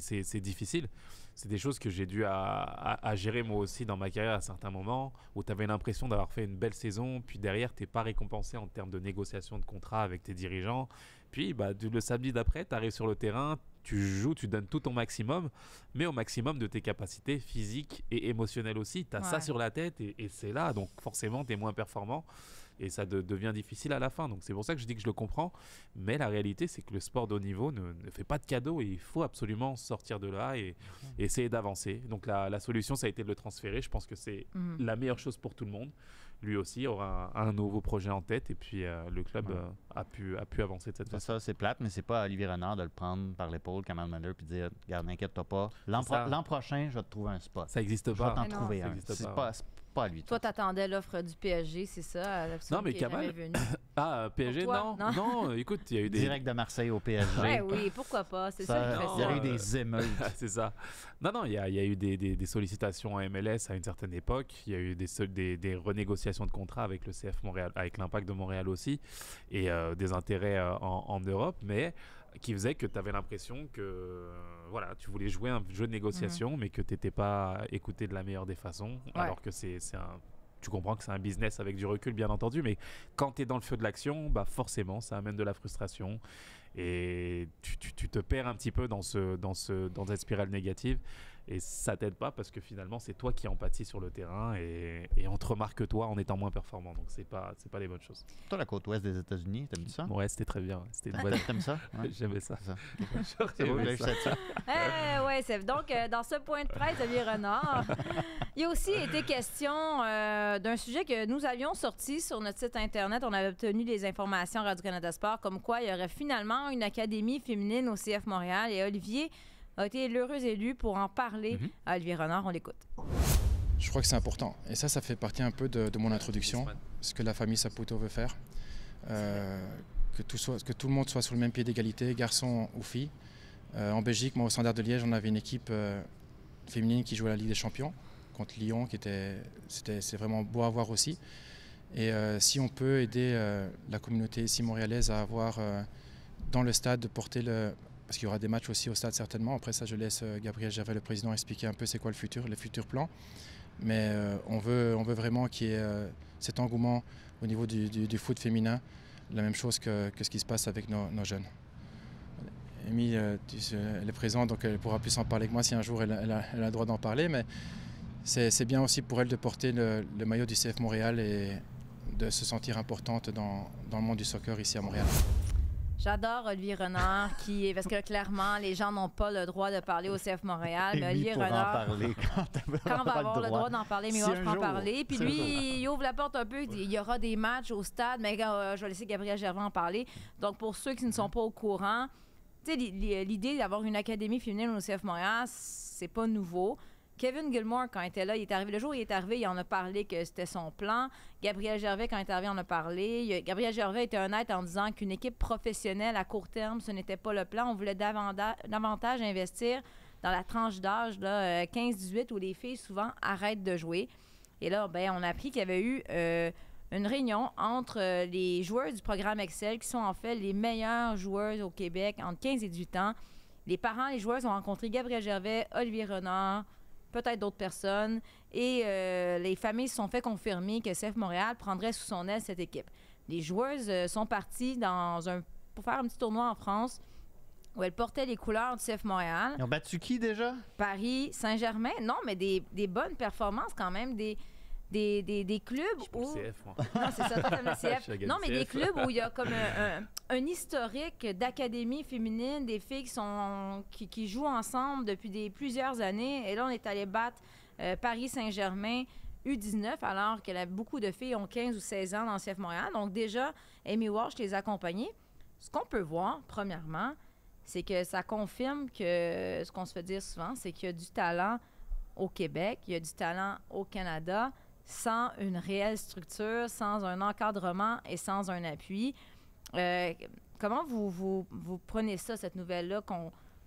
c'est difficile. C'est des choses que j'ai dû à gérer moi aussi dans ma carrière à certains moments, où tu avais l'impression d'avoir fait une belle saison, puis derrière, tu n'es pas récompensé en termes de négociation de contrat avec tes dirigeants. Puis le samedi d'après, tu arrives sur le terrain, tu joues, tu donnes tout ton maximum, mais au maximum de tes capacités physiques et émotionnelles aussi. Tu as ça sur la tête, et c'est là, donc forcément, tu es moins performant. Et ça devient difficile à la fin. Donc c'est pour ça que je dis que je le comprends. Mais la réalité, c'est que le sport de haut niveau ne fait pas de cadeaux, et il faut absolument sortir de là et essayer d'avancer. Donc la solution, ça a été de le transférer. Je pense que c'est la meilleure chose pour tout le monde. Lui aussi aura un nouveau projet en tête, et puis le club a pu avancer de cette façon. Ça, c'est plate, mais c'est pas à Olivier Renard de le prendre par l'épaule, Kamal Miller, puis dire « Regarde, n'inquiète-toi pas. L'an prochain, je vais te trouver un spot. Ça n'existe pas. Je vais t'en trouver un. C'est pas à lui. Toi, t'attendais l'offre du PSG, c'est ça? Non, mais Kamal... PSG, non. Écoute, il y a eu des... Direct de Marseille au PSG. Oui, pourquoi pas? C'est ça qui fait ça. Il y a eu des émeutes. C'est ça. Non, il y a eu des sollicitations en MLS à une certaine époque. Il y a eu des renégociations de contrats avec le CF Montréal, avec l'Impact de Montréal aussi, et des intérêts en Europe, mais qui faisait que tu avais l'impression que tu voulais jouer un jeu de négociation, mais que tu n'étais pas écouté de la meilleure des façons, alors que tu comprends que c'est un business avec du recul, bien entendu, mais quand tu es dans le feu de l'action, forcément, ça amène de la frustration, et tu te perds un petit peu dans cette spirale négative, et ça t'aide pas, parce que finalement, c'est toi qui empathie sur le terrain, et on te remarque toi en étant moins performant, donc c'est pas les bonnes choses. Toi, la côte ouest des États-Unis, t'aimes ça? Ouais, c'était très bien. C'était une bonne... T'aimes ça? Ouais. J'aimais ça. Donc, dans ce point de presse, Olivier Renard, il a aussi été question d'un sujet que nous avions sorti sur notre site Internet. On avait obtenu les informations à Radio-Canada Sport, comme quoi il y aurait finalement une académie féminine au CF Montréal, et Olivier a été l'heureux élu pour en parler à Olivier Renard. On l'écoute. Je crois que c'est important. Et ça fait partie un peu de mon introduction, ce que la famille Saputo veut faire. Que tout le monde soit sur le même pied d'égalité, garçons ou filles. En Belgique, moi, au Standard de Liège, on avait une équipe féminine qui jouait à la Ligue des Champions contre Lyon, c'est vraiment beau à voir aussi. Et si on peut aider la communauté ici montréalaise à avoir dans le stade de porter parce qu'il y aura des matchs aussi au stade certainement. Après ça, je laisse Gabriel Gervais, le président, expliquer un peu c'est quoi les futurs plans. Mais on veut vraiment qu'il y ait cet engouement au niveau du foot féminin, la même chose que ce qui se passe avec nos jeunes. Amy, elle est présente, donc elle pourra plus en parler que moi si un jour elle a le droit d'en parler. Mais c'est bien aussi pour elle de porter le maillot du CF Montréal et de se sentir importante dans le monde du soccer ici à Montréal. J'adore Olivier Renard, parce que clairement, les gens n'ont pas le droit de parler au CF Montréal. Mais Olivier Renard, quand on va avoir le droit d'en parler, mais moi, je peux en parler. Puis lui, il ouvre la porte un peu, il y aura des matchs au stade, mais je vais laisser Gabriel Gervais en parler. Donc, pour ceux qui ne sont pas au courant, l'idée d'avoir une académie féminine au CF Montréal, c'est pas nouveau. Kevin Gilmore, quand il était là, il est arrivé. Le jour où il est arrivé, il en a parlé que c'était son plan. Gabriel Gervais, quand il est arrivé, en a parlé. Gabriel Gervais était honnête en disant qu'une équipe professionnelle à court terme, ce n'était pas le plan. On voulait davantage investir dans la tranche d'âge 15-18 où les filles, souvent, arrêtent de jouer. Et là, on a appris qu'il y avait eu une réunion entre les joueurs du programme Excel, qui sont en fait les meilleurs joueurs au Québec entre 15 et 18 ans. Les parents, les joueurs ont rencontré Gabriel Gervais, Olivier Renard, peut-être d'autres personnes. Et les familles se sont fait confirmer que CF Montréal prendrait sous son aile cette équipe. Les joueuses sont parties pour faire un petit tournoi en France où elles portaient les couleurs du CF Montréal. Ils ont battu qui déjà? Paris, Saint-Germain. Non, mais des bonnes performances quand même. Des clubs où... Le CF, moi. Non, c'est ça, toi, t'aimes le CF. Non, mais des clubs où il y a comme un historique d'académie féminine, des filles qui jouent ensemble depuis plusieurs années. Et là, on est allé battre Paris Saint-Germain U19, alors que beaucoup de filles ont 15 ou 16 ans dans le CF Montréal. Donc déjà, Amy Walsh les a accompagnées. Ce qu'on peut voir, premièrement, c'est que ça confirme que ce qu'on se fait dire souvent, c'est qu'il y a du talent au Québec, il y a du talent au Canada, sans une réelle structure, sans un encadrement et sans un appui. Comment vous prenez ça, cette nouvelle-là,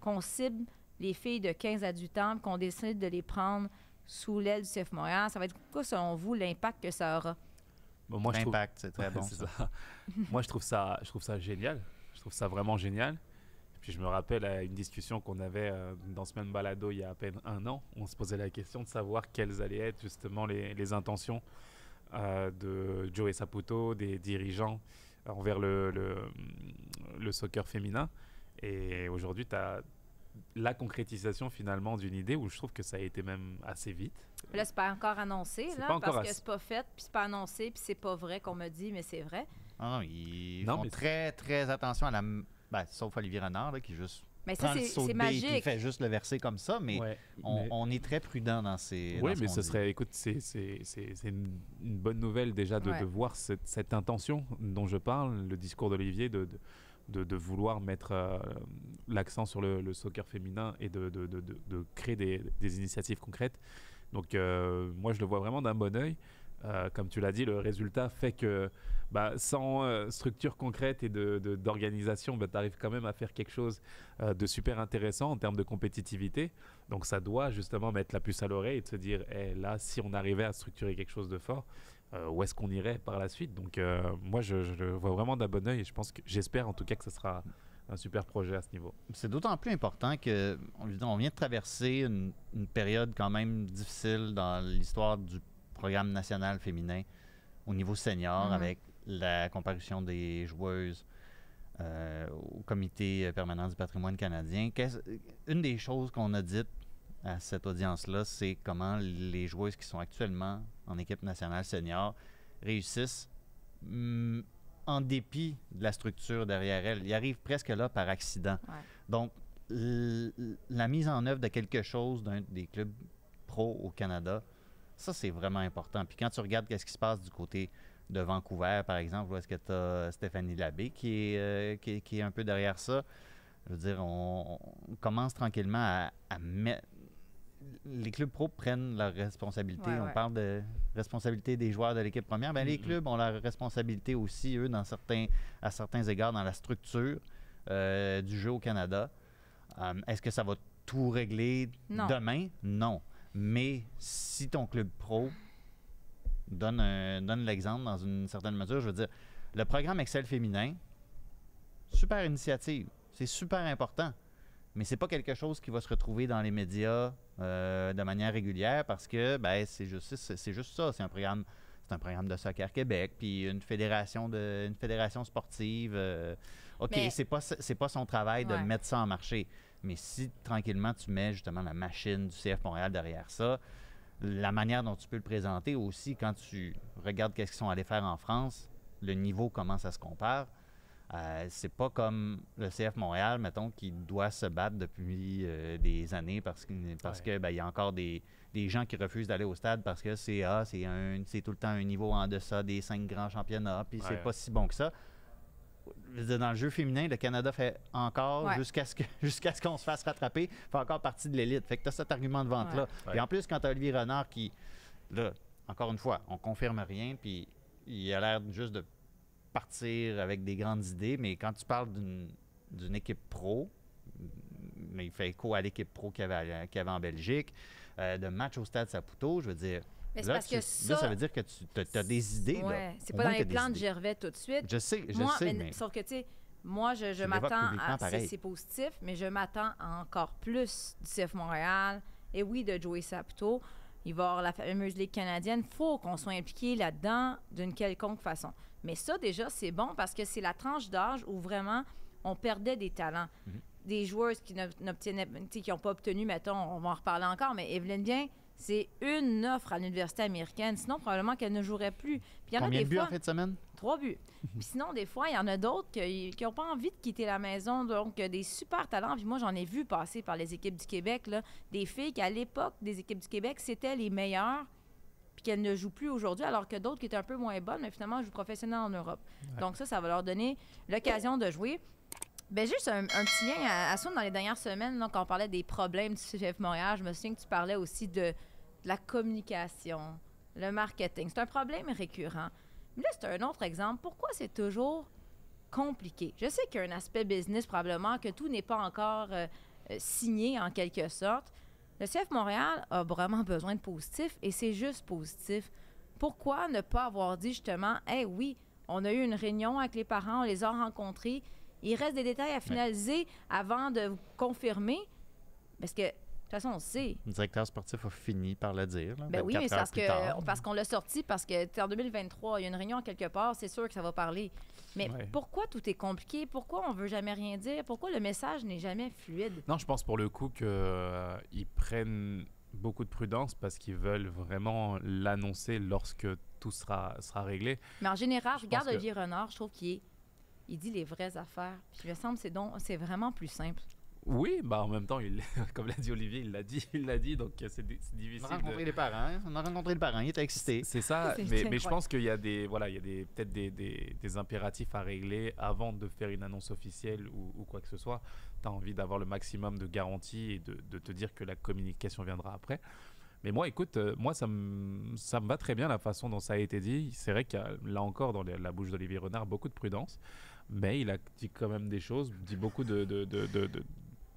qu'on cible les filles de 15 à 18 ans, qu'on décide de les prendre sous l'aile du CF Montréal? Ça va être quoi, selon vous, l'impact que ça aura? Bon, L'impact, c'est très bon. ça. Moi, je trouve ça génial. Je trouve ça vraiment génial. Puis je me rappelle à une discussion qu'on avait dans Semaine Balado il y a à peine 1 an. On se posait la question de savoir quelles allaient être justement les intentions de Joey Saputo, des dirigeants envers le soccer féminin. Et aujourd'hui, tu as la concrétisation finalement d'une idée où je trouve que ça a été même assez vite. Là, c'est pas encore annoncé, parce que c'est pas fait, puis c'est pas annoncé, puis c'est pas vrai qu'on me dit, mais c'est vrai. Ah non, ils font très, très attention à la... sauf Olivier Renard, là, qui juste mais ça, c'est magique. Il fait juste le verser comme ça, mais, on est très prudent dans ces... Oui, mais ce serait... Écoute, c'est une bonne nouvelle déjà de voir cette intention dont je parle, le discours d'Olivier, de vouloir mettre l'accent sur le soccer féminin et de créer des initiatives concrètes. Donc, moi, je le vois vraiment d'un bon œil. Comme tu l'as dit, le résultat fait que sans structure concrète et d'organisation, tu arrives quand même à faire quelque chose de super intéressant en termes de compétitivité. Donc ça doit justement mettre la puce à l'oreille et de se dire, là, si on arrivait à structurer quelque chose de fort, où est-ce qu'on irait par la suite? Donc moi, je le vois vraiment d'un bon œil et j'espère en tout cas que ce sera un super projet à ce niveau. C'est d'autant plus important qu'on vient de traverser une période quand même difficile dans l'histoire du programme national féminin au niveau senior avec la comparution des joueuses au comité permanent du patrimoine canadien. Une des choses qu'on a dites à cette audience-là, c'est comment les joueuses qui sont actuellement en équipe nationale senior réussissent en dépit de la structure derrière elles. Ils arrivent presque là par accident. Ouais. Donc, la mise en œuvre de quelque chose d'un des clubs pro au Canada, ça, c'est vraiment important. Puis quand tu regardes qu'est-ce qui se passe du côté de Vancouver, par exemple, où est-ce que tu as Stéphanie Labbé qui est un peu derrière ça, je veux dire, on commence tranquillement à mettre... Les clubs pro prennent leurs responsabilités. On parle de responsabilité des joueurs de l'équipe première. Les clubs ont la responsabilité aussi, eux, à certains égards, dans la structure du jeu au Canada. Est-ce que ça va tout régler demain? Non. Mais si ton club pro donne l'exemple dans une certaine mesure, je veux dire, le programme Excel féminin, super initiative, c'est super important, mais c'est pas quelque chose qui va se retrouver dans les médias de manière régulière parce que c'est juste ça, c'est un programme de Soccer Québec, puis une fédération sportive OK, Mais- c'est pas son travail de Ouais. mettre ça en marché. Mais si tranquillement tu mets justement la machine du CF Montréal derrière ça, la manière dont tu peux le présenter aussi, quand tu regardes qu'est-ce qu'ils sont allés faire en France, le niveau commence à se comparer. C'est pas comme le CF Montréal, mettons, qui doit se battre depuis des années parce que ben, il y a encore des gens qui refusent d'aller au stade parce que c'est tout le temps un niveau en deçà des 5 grands championnats, puis c'est pas si bon que ça. Je veux dire, dans le jeu féminin, le Canada fait encore, jusqu'à ce qu'on se fasse rattraper, fait encore partie de l'élite. Fait que tu as cet argument de vente-là. Ouais. Puis en plus, quand tu as Olivier Renard qui, là, encore une fois, on confirme rien, puis il a l'air juste de partir avec des grandes idées, mais quand tu parles d'une équipe pro, mais il fait écho à l'équipe pro qu'il y avait en Belgique, de match au Stade Saputo, je veux dire, Mais c'est là, parce que ça veut dire que tu as des idées. Ouais, là. c'est Au pas moins dans que les des plans de idées. Gervais tout de suite. Je sais, Moi, mais sauf que, tu sais, moi, je l'évoques m'attends publiquement à... pareil. C'est positif, mais je m'attends à encore plus du CF Montréal et oui, de Joey Saputo. Il va y avoir la fameuse Ligue canadienne. Il faut qu'on soit impliqué là-dedans d'une quelconque façon. Mais ça, déjà, c'est bon parce que c'est la tranche d'âge où vraiment on perdait des talents. Des joueurs qui n'obtenaient, qui n'ont pas obtenu, mettons, on va en reparler encore, mais Evelyne Bien, c'est une offre à l'université américaine. Sinon, probablement qu'elle ne jouerait plus. Puis il y en a combien des de buts fois, en fin de semaine? 3 buts. Puis sinon, des fois, il y en a d'autres qui n'ont pas envie de quitter la maison. Donc, des super talents. Puis moi, j'en ai vu passer par les équipes du Québec, là, des filles qui, à l'époque des équipes du Québec, c'était les meilleures, puis qu'elles ne jouent plus aujourd'hui, alors que d'autres qui étaient un peu moins bonnes, mais finalement, jouent professionnels en Europe. Donc ça va leur donner l'occasion de jouer. Ben juste un petit lien à ça, dans les dernières semaines, là, quand on parlait des problèmes du CF Montréal, je me souviens que tu parlais aussi de la communication, le marketing. C'est un problème récurrent. Mais là, c'est un autre exemple. Pourquoi c'est toujours compliqué? Je sais qu'il y a un aspect business, probablement, que tout n'est pas encore signé, en quelque sorte. Le CF Montréal a vraiment besoin de positif, et c'est juste positif. Pourquoi ne pas avoir dit, justement, « Hey, oui, on a eu une réunion avec les parents, on les a rencontrés, il reste des détails à finaliser avant de vous confirmer. » Parce que, de toute façon, on sait. Le directeur sportif a fini par le dire. Là, Ben oui, 24 mais c'est heures plus tard. parce qu'on l'a sorti, parce que en 2023, il y a une réunion quelque part, c'est sûr que ça va parler. Mais pourquoi tout est compliqué? Pourquoi on veut jamais rien dire? Pourquoi le message n'est jamais fluide? Non, je pense pour le coup qu'ils prennent beaucoup de prudence parce qu'ils veulent vraiment l'annoncer lorsque tout sera réglé. Mais en général, Je regarde pense que- Olivier Renard, je trouve qu'il dit les vraies affaires. Puis il me semble que c'est vraiment plus simple. Oui, bah en même temps, comme l'a dit Olivier, il l'a dit, donc c'est On difficile. a rencontré les parents. On a rencontré le parent. Il était excité. C'est ça, C'est mais je incroyable. pense qu'il y a peut-être des impératifs à régler avant de faire une annonce officielle ou quoi que ce soit. Tu as envie d'avoir le maximum de garanties et de te dire que la communication viendra après. Mais moi, écoute, ça me va très bien la façon dont ça a été dit. C'est vrai qu'il y a là encore dans la bouche d'Olivier Renard beaucoup de prudence, mais il a dit quand même des choses, dit beaucoup de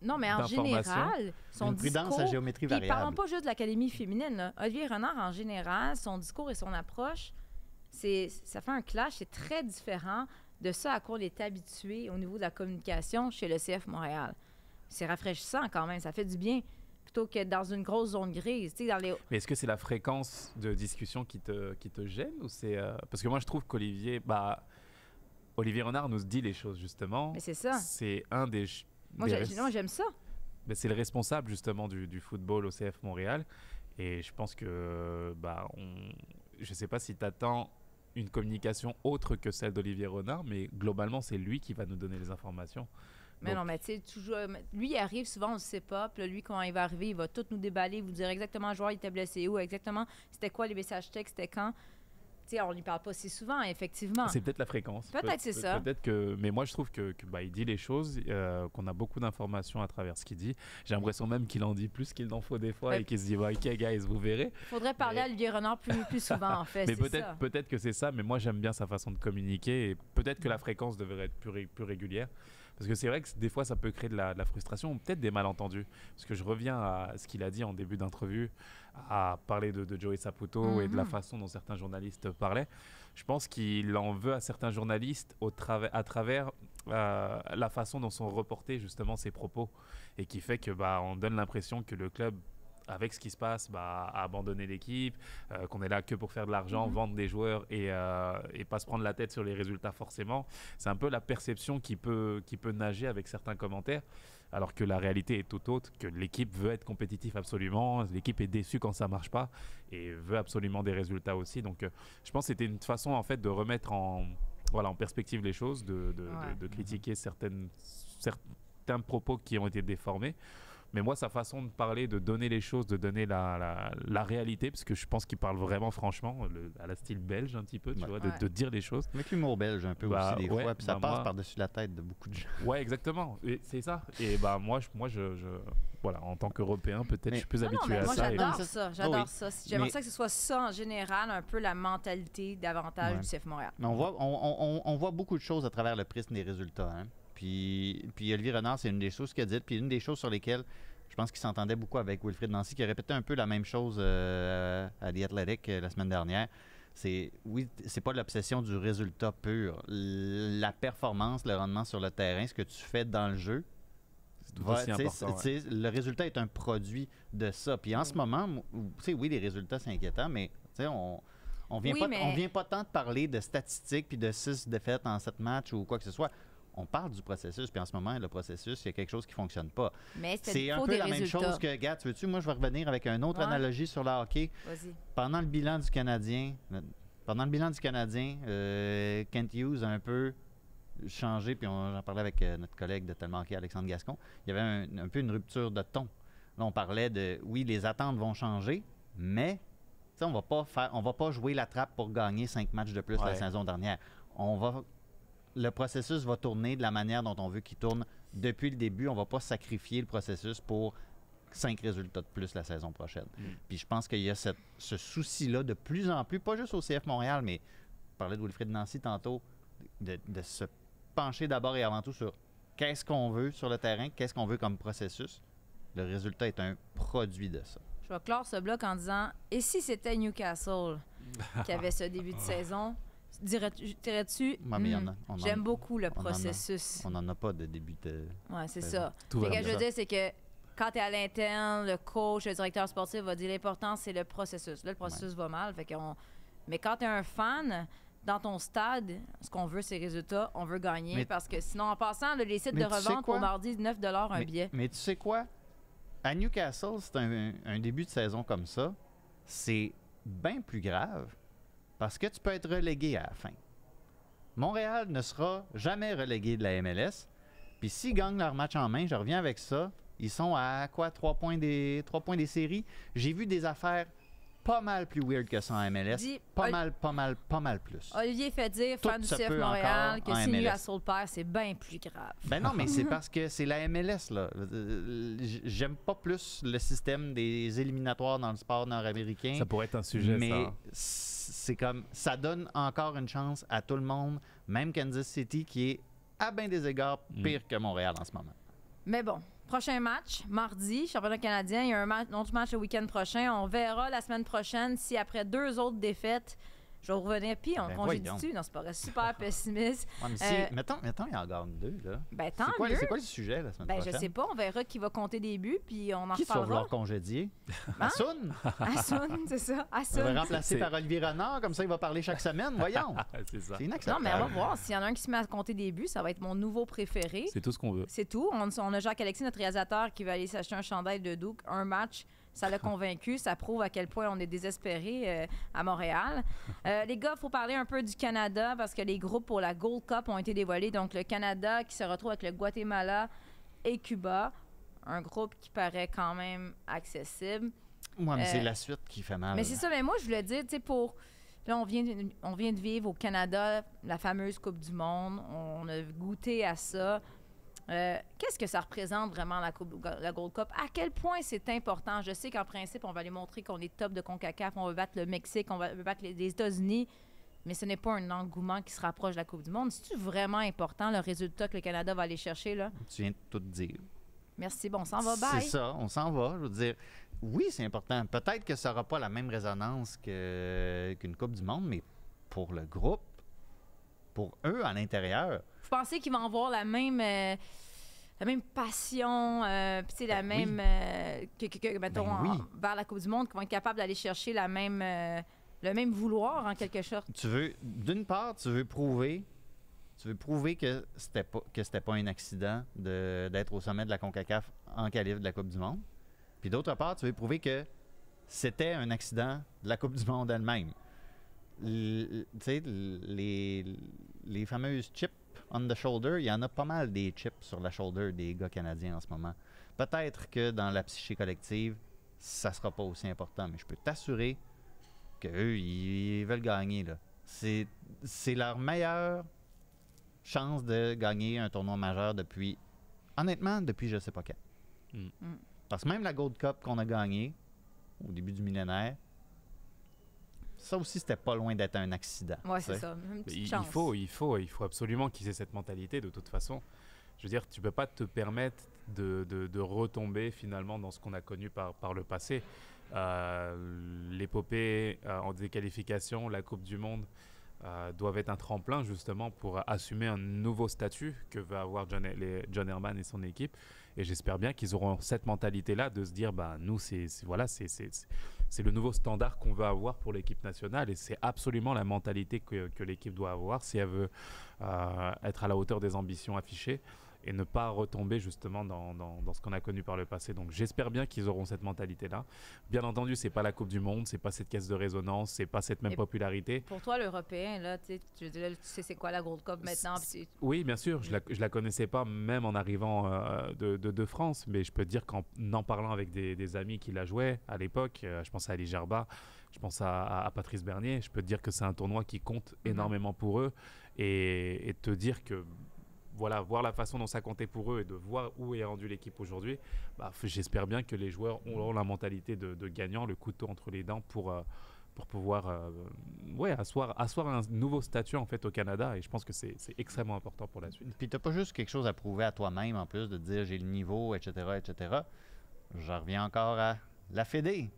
Non, mais en d'informations. général, son Une prudence discours... à géométrie Puis parlons variable. pas juste de l'Académie féminine. Là. Olivier Renard, en général, son discours et son approche, ça fait un clash. C'est très différent de ça à quoi on est habitué au niveau de la communication chez le CF Montréal. C'est rafraîchissant quand même. Ça fait du bien plutôt que dans une grosse zone grise. Tu sais, dans les... Mais est-ce que c'est la fréquence de discussion qui te gêne ou c'est parce que moi je trouve qu'Olivier Renard nous dit les choses justement. Mais c'est ça. C'est un des Moi, j'aime ça. mais c'est le responsable justement du football au CF Montréal et je pense que je sais pas si tu attends une communication autre que celle d'Olivier Renard, mais globalement c'est lui qui va nous donner les informations. Mais Donc- non, mais tu sais, toujours, lui, il arrive souvent, on ne sait pas. Puis là, lui, quand il va arriver, il va tout nous déballer, vous dire exactement le joueur, il était blessé où, exactement c'était quoi les messages textes, c'était quand. Tu sais, on lui parle pas si souvent, effectivement. C'est peut-être la fréquence. Peut-être c'est ça. Peut-être que, mais moi je trouve que il dit les choses, qu'on a beaucoup d'informations à travers ce qu'il dit. J'ai l'impression même qu'il en dit plus qu'il n'en faut des fois Ouais. et qu'il se dit ok guys, vous verrez. Il faudrait parler Mais- à Olivier Renard plus souvent, en fait. Mais c'est ça. peut-être que c'est ça, mais moi j'aime bien sa façon de communiquer et peut-être que la fréquence devrait être plus régulière. Parce que c'est vrai que des fois ça peut créer de la frustration ou peut-être des malentendus. Parce que je reviens à ce qu'il a dit en début d'interview, à parler de Joey Saputo et de la façon dont certains journalistes parlaient. Je pense qu'il en veut à certains journalistes à travers la façon dont sont reportés justement ses propos et qui fait que on donne l'impression que le club avec ce qui se passe, à abandonner l'équipe, qu'on est là que pour faire de l'argent, vendre des joueurs et pas se prendre la tête sur les résultats forcément. C'est un peu la perception qui peut nager avec certains commentaires, alors que la réalité est tout autre, que l'équipe veut être compétitive absolument, l'équipe est déçue quand ça marche pas et veut absolument des résultats aussi. Donc je pense que c'était une façon en fait de remettre en perspective les choses, de critiquer certains propos qui ont été déformés. Mais moi, sa façon de parler, de donner les choses, de donner la réalité, parce que je pense qu'il parle vraiment franchement, à la style belge un petit peu, tu vois, de dire les choses. Avec l'humour belge un peu aussi des fois, puis ça passe par-dessus la tête de beaucoup de gens. Ouais, exactement. Et c'est ça. Et moi, voilà, en tant qu'Européen, peut-être je suis plus habitué à ça. J'adore ça. J'adore ça. J'aimerais ça que ce soit ça en général, un peu la mentalité davantage du CF Montréal. Mais on voit beaucoup de choses à travers le prisme des résultats. Hein. Puis Olivier Renard, c'est une des choses qu'il a dites, puis une des choses sur lesquelles je pense qu'il s'entendait beaucoup avec Wilfried Nancy, qui a répété un peu la même chose à The Athletic la semaine dernière. C'est pas l'obsession du résultat pur. La performance, le rendement sur le terrain, ce que tu fais dans le jeu, c'est tout aussi important. Le résultat est un produit de ça. Puis en ce moment, oui, les résultats, c'est inquiétant, mais on vient pas tant de parler de statistiques puis de 6 défaites en 7 matchs ou quoi que ce soit. On parle du processus, puis en ce moment, le processus, il y a quelque chose qui ne fonctionne pas. Mais c'est un peu la même chose que, Gat, tu veux-tu, moi, je vais revenir avec une autre analogie sur le hockey. Vas-y. Pendant le bilan du Canadien, Kent Hughes a un peu changé, puis j'en parlais avec notre collègue de Tellement Hockey, Alexandre Gascon. Il y avait un peu une rupture de ton. Là, on parlait de, oui, les attentes vont changer, mais on va pas jouer la trappe pour gagner 5 matchs de plus la saison dernière. Le processus va tourner de la manière dont on veut qu'il tourne depuis le début. On ne va pas sacrifier le processus pour 5 résultats de plus la saison prochaine. Puis je pense qu'il y a ce souci-là de plus en plus, pas juste au CF Montréal, mais on parlait de Wilfried Nancy tantôt, de se pencher d'abord et avant tout sur qu'est-ce qu'on veut sur le terrain, qu'est-ce qu'on veut comme processus. Le résultat est un produit de ça. Je vais clore ce bloc en disant, et si c'était Newcastle qui avait ce début de saison? Dirais-tu, j'aime beaucoup le processus. On n'en a pas de début de... Oui, c'est ça. Ce que je veux dire, c'est que quand tu es à l'interne, le coach, le directeur sportif va dire l'important, c'est le processus. Là, le processus va mal. Mais quand tu es un fan, dans ton stade, ce qu'on veut, c'est les résultats. On veut gagner parce que sinon, en passant, les sites de revente pour mardi, 9 $ un billet. Mais tu sais quoi? À Newcastle, c'est un début de saison comme ça. C'est bien plus grave. Parce que tu peux être relégué à la fin. Montréal ne sera jamais relégué de la MLS. Puis s'ils gagnent leur match en main, je reviens avec ça, ils sont à quoi? 3 points des séries. J'ai vu des affaires pas mal plus weird que ça en MLS. Pas mal plus. Olivier fait dire, fan du CF Montréal, que si Newcastle perd, c'est bien plus grave. Ben non, mais c'est parce que c'est la MLS, là. J'aime pas plus le système des éliminatoires dans le sport nord-américain. Ça pourrait être un sujet, mais ça. C'est comme, ça donne encore une chance à tout le monde, même Kansas City, qui est, à bien des égards, pire que Montréal en ce moment. Mais bon, prochain match, mardi, championnat canadien. Il y a un autre match le week-end prochain. On verra la semaine prochaine si après 2 autres défaites, je vais revenir, puis on congédie-tu? Non, c'est pas vrai, super pessimiste. Mettons, il en gagne 2, là. Ben, tant mieux. C'est quoi le sujet la semaine prochaine? Je sais pas, on verra qui va compter des buts, puis on en reparlera. Qui va vouloir congédier? Assoun? Assoun, c'est ça. Assoun. On va remplacer par Olivier Renard, comme ça il va parler chaque semaine, voyons. C'est ça. C'est inacceptable. Non, mais on va voir. S'il y en a un qui se met à compter des buts, ça va être mon nouveau préféré. C'est tout ce qu'on veut. C'est tout. On a Jacques-Alexis, notre réalisateur, qui va aller s'acheter un chandail de Duke, un match. Ça l'a convaincu. Ça prouve à quel point on est désespéré à Montréal. Les gars, il faut parler un peu du Canada parce que les groupes pour la Gold Cup ont été dévoilés. Donc, le Canada qui se retrouve avec le Guatemala et Cuba. Un groupe qui paraît quand même accessible. Ouais, mais c'est la suite qui fait mal. Mais c'est ça. Mais moi, je voulais dire, tu sais, là, on vient de vivre au Canada la fameuse Coupe du Monde. On a goûté à ça. Qu'est-ce que ça représente vraiment la Gold Cup? À quel point c'est important? Je sais qu'en principe, on va aller montrer qu'on est top de CONCACAF, on va battre le Mexique, on va battre les États-Unis, mais ce n'est pas un engouement qui se rapproche de la Coupe du Monde. C'est-tu vraiment important, le résultat que le Canada va aller chercher, là? Tu viens de tout dire. Merci, bon, on s'en va, bye! C'est ça, on s'en va. Je veux dire, oui, c'est important. Peut-être que ça n'aura pas la même résonance qu'une Coupe du Monde, mais pour le groupe, pour eux, à l'intérieur... Vous pensez qu'ils vont avoir la même passion, puis tu sais, la même, mettons, vers la Coupe du Monde, qui vont être capables d'aller chercher le même vouloir, en quelque sorte. D'une part, tu veux prouver que c'était pas un accident d'être au sommet de la CONCACAF en qualif de la Coupe du Monde. Puis d'autre part, tu veux prouver que c'était un accident de la Coupe du Monde elle-même. Tu sais, les fameuses chips on the shoulder, il y en a pas mal des chips sur la shoulder des gars canadiens en ce moment. Peut-être que dans la psyché collective, ça sera pas aussi important, mais je peux t'assurer qu'eux, ils veulent gagner, là. C'est leur meilleure chance de gagner un tournoi majeur depuis je sais pas quand. Parce que même la Gold Cup qu'on a gagnée au début du millénaire, ça aussi, c'était pas loin d'être un accident. Oui, c'est ça. Il faut absolument qu'ils aient cette mentalité, de toute façon. Je veux dire, tu peux pas te permettre de retomber finalement dans ce qu'on a connu par le passé. L'épopée en déqualification, la Coupe du Monde doivent être un tremplin justement pour assumer un nouveau statut que va avoir John Herman et son équipe. Et j'espère bien qu'ils auront cette mentalité-là de se dire, nous, c'est le nouveau standard qu'on veut avoir pour l'équipe nationale. Et c'est absolument la mentalité que l'équipe doit avoir si elle veut être à la hauteur des ambitions affichées et ne pas retomber justement dans ce qu'on a connu par le passé. Donc j'espère bien qu'ils auront cette mentalité-là. Bien entendu, c'est pas la Coupe du Monde, c'est pas cette caisse de résonance, c'est pas cette même popularité. Pour toi, l'Européen, là, tu sais c'est quoi la Gold Cup maintenant? Oui, bien sûr, je la connaissais pas même en arrivant de France, mais je peux te dire qu'en parlant avec des amis qui la jouaient à l'époque, je pense à Ali Gerba, je pense à Patrice Bernier, je peux te dire que c'est un tournoi qui compte énormément pour eux et te dire que voilà, voir la façon dont ça comptait pour eux et de voir où est rendue l'équipe aujourd'hui, j'espère bien que les joueurs auront la mentalité de gagnant, le couteau entre les dents pour pouvoir asseoir un nouveau statut en fait au Canada, et je pense que c'est extrêmement important pour la suite. Puis t'as pas juste quelque chose à prouver à toi-même en plus de dire j'ai le niveau, etc., etc. Je reviens encore à la Fédé.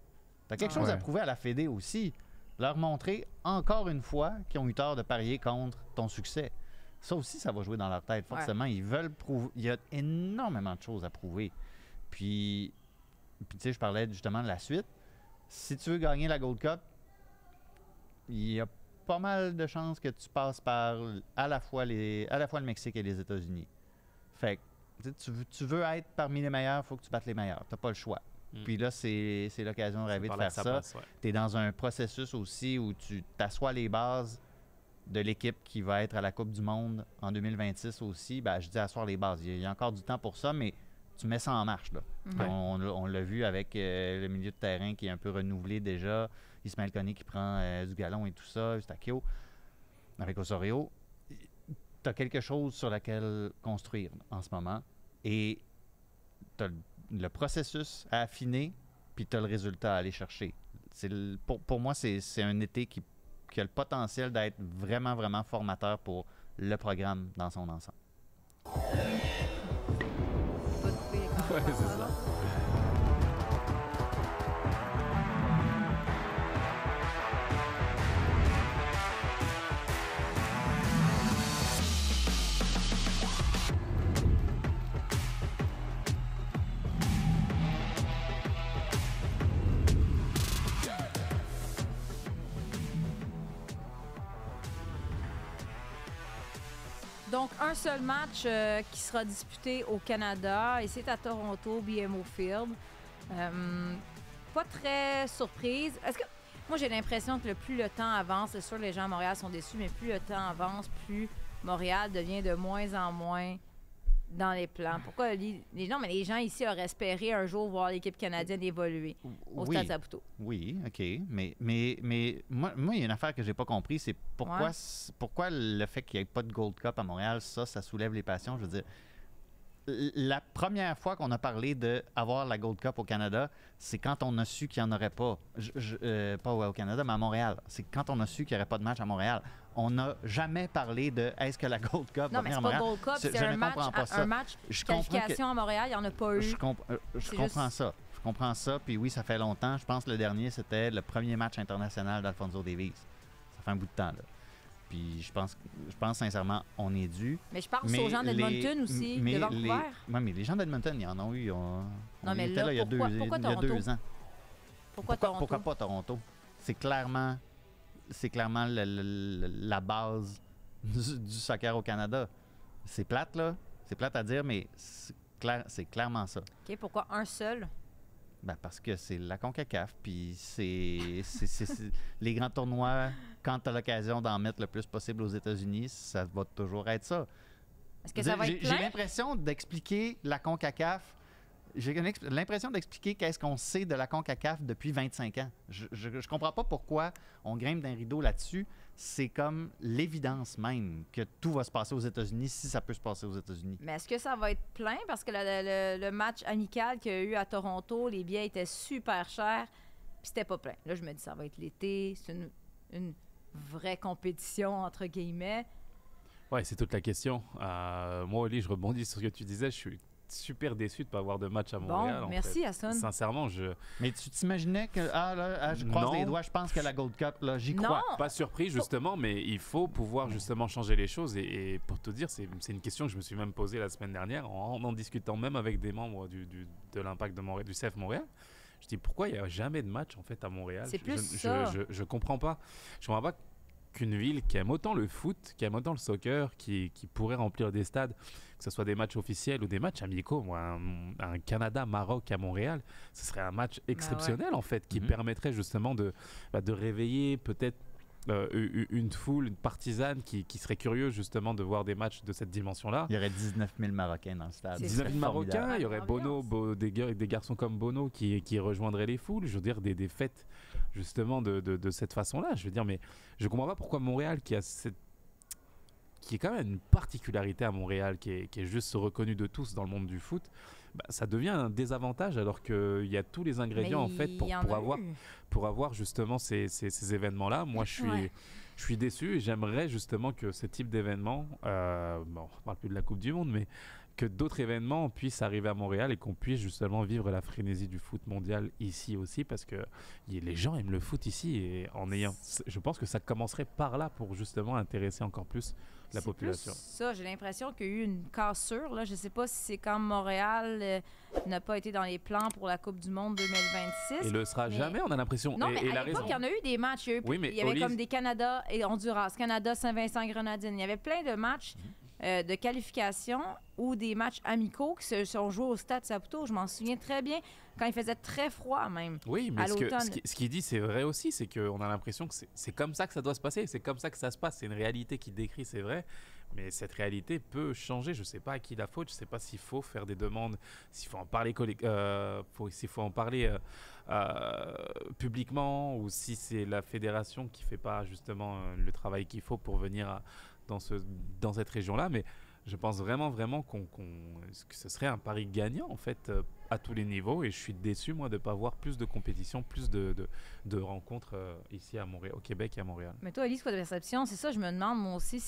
T'as quelque chose à prouver à la Fédé aussi. Leur montrer encore une fois qu'ils ont eu tort de parier contre ton succès. Ça aussi, ça va jouer dans leur tête, forcément. Ils veulent prouver. Il y a énormément de choses à prouver. Puis tu sais, je parlais justement de la suite. Si tu veux gagner la Gold Cup, il y a pas mal de chances que tu passes par à la fois le Mexique et les États-Unis. Fait que tu veux être parmi les meilleurs, il faut que tu battes les meilleurs. Tu n'as pas le choix. Puis là, c'est l'occasion de rêver de faire ça. Tu es dans un processus aussi où tu t'assois les bases de l'équipe qui va être à la Coupe du Monde en 2026 aussi. Je dis asseoir les bases. Il y a encore du temps pour ça, mais tu mets ça en marche, là. On l'a vu avec le milieu de terrain qui est un peu renouvelé déjà. Ismaël Koné qui prend du galon et tout ça. Eustachio avec Osorio. Tu as quelque chose sur laquelle construire en ce moment. Et tu as le processus à affiner, puis tu as le résultat à aller chercher. Pour moi, c'est un été qui a le potentiel d'être vraiment, vraiment formateur pour le programme dans son ensemble. Ouais, c'est ça. Donc, un seul match qui sera disputé au Canada, et c'est à Toronto, BMO Field. Pas très surprise. Est-ce que moi, j'ai l'impression que plus le temps avance, c'est sûr que les gens à Montréal sont déçus, mais plus le temps avance, plus Montréal devient de moins en moins dans les plans. Pourquoi les gens ici auraient espéré un jour voir l'équipe canadienne évoluer au Stade Saputo. Oui, OK. Mais moi, il y a une affaire que j'ai pas compris, c'est pourquoi le fait qu'il n'y ait pas de Gold Cup à Montréal, ça soulève les passions. Je veux dire, la première fois qu'on a parlé d'avoir la Gold Cup au Canada, c'est quand on a su qu'il n'y en aurait pas. Pas au Canada, mais à Montréal. C'est quand on a su qu'il n'y aurait pas de match à Montréal. On n'a jamais parlé de est-ce que la Gold Cup va venir à Montréal. Non, mais c'est pas Gold Cup, c'est un match qualification à Montréal, il n'y en a pas eu. Je comprends ça. Je comprends ça. Puis oui, ça fait longtemps. Je pense que le dernier, c'était le premier match international d'Alphonso Davies. Ça fait un bout de temps, là. Puis je pense sincèrement, on est dû. Mais je pense aux gens d'Edmonton aussi, de Vancouver. Oui, mais les gens d'Edmonton, ils en ont eu. Non, mais là, il y a pourquoi 2 ans. Pourquoi Toronto? Pourquoi pas Toronto? C'est clairement la base du soccer au Canada. C'est plate, là. C'est plate à dire, mais c'est clairement ça. OK, pourquoi un seul? Ben parce que c'est la CONCACAF, puis c'est les grands tournois, quand tu as l'occasion d'en mettre le plus possible aux États-Unis, ça va toujours être ça. Est-ce que ça va être plein? J'ai l'impression d'expliquer la CONCACAF. J'ai l'impression d'expliquer qu'est-ce qu'on sait de la CONCACAF depuis 25 ans. Je comprends pas pourquoi on grimpe d'un rideau là-dessus. C'est comme l'évidence même que tout va se passer aux États-Unis si ça peut se passer aux États-Unis. Mais est-ce que ça va être plein? Parce que le match amical qu'il y a eu à Toronto, les billets étaient super chers, puis c'était pas plein. Là, je me dis, ça va être l'été, c'est une vraie compétition, entre guillemets. Ouais, c'est toute la question. Moi, Oli, je rebondis sur ce que tu disais. Je suis super déçu de ne pas avoir de match à Montréal. Bon, merci, Hassan. Sincèrement, Mais tu t'imaginais que... je croise les doigts, je pense que la Gold Cup, là, j'y crois. Pas surpris, justement, mais il faut pouvoir justement changer les choses. Et pour te dire, c'est une question que je me suis même posée la semaine dernière en discutant même avec des membres de l'Impact de Montréal, du CF Montréal. Je dis, pourquoi il n'y a jamais de match, en fait, à Montréal? C'est plus ça. Je comprends pas. Je comprends pas qu'une ville qui aime autant le foot, qui aime autant le soccer, qui pourrait remplir des stades, que ce soit des matchs officiels ou des matchs amicaux. Moi, un Canada-Maroc à Montréal, ce serait un match exceptionnel, en fait, qui permettrait justement de réveiller peut-être une foule, une partisane qui serait curieuse justement de voir des matchs de cette dimension-là. Il y aurait 19 000 Marocains dans le stade. 19 000 Marocains, il y aurait des garçons comme Bono qui rejoindraient les foules. Je veux dire, des fêtes justement de cette façon-là. Je veux dire, mais je comprends pas pourquoi Montréal, qui est quand même une particularité à Montréal, qui est juste reconnue de tous dans le monde du foot, ça devient un désavantage alors qu'il y a tous les ingrédients en fait pour avoir justement ces événements-là. Moi, je suis déçu et j'aimerais justement que ce type d'événement, on ne parle plus de la Coupe du Monde, mais que d'autres événements puissent arriver à Montréal et qu'on puisse justement vivre la frénésie du foot mondial ici aussi, parce que les gens aiment le foot ici et je pense que ça commencerait par là pour justement intéresser encore plus la population. Plus ça, j'ai l'impression qu'il y a eu une cassure. Là. Je ne sais pas si c'est quand Montréal n'a pas été dans les plans pour la Coupe du Monde 2026. Et le sera jamais, on a il à l'époque, il y en a eu des matchs. Il y avait comme des Canada et Honduras, Canada, Saint-Vincent-Grenadines. Il y avait plein de matchs de qualification ou des matchs amicaux qui se sont joués au Stade Saputo. Je m'en souviens très bien, quand il faisait très froid même. Oui, mais ce qu'il dit, c'est vrai aussi, c'est qu'on a l'impression que c'est comme ça que ça doit se passer, c'est comme ça que ça se passe, c'est une réalité qu'il décrit, c'est vrai, mais cette réalité peut changer. Je ne sais pas à qui la faute, je ne sais pas s'il faut faire des demandes, s'il faut en parler, publiquement, ou si c'est la fédération qui ne fait pas justement le travail qu'il faut pour venir dans cette région-là, mais je pense vraiment que ce serait un pari gagnant en fait à tous les niveaux, et je suis déçu moi de ne pas voir plus de compétition, plus de rencontres ici à Montréal, au Québec et à Montréal. Mais toi, Elise, quoi de perception, c'est ça, je me demande moi aussi,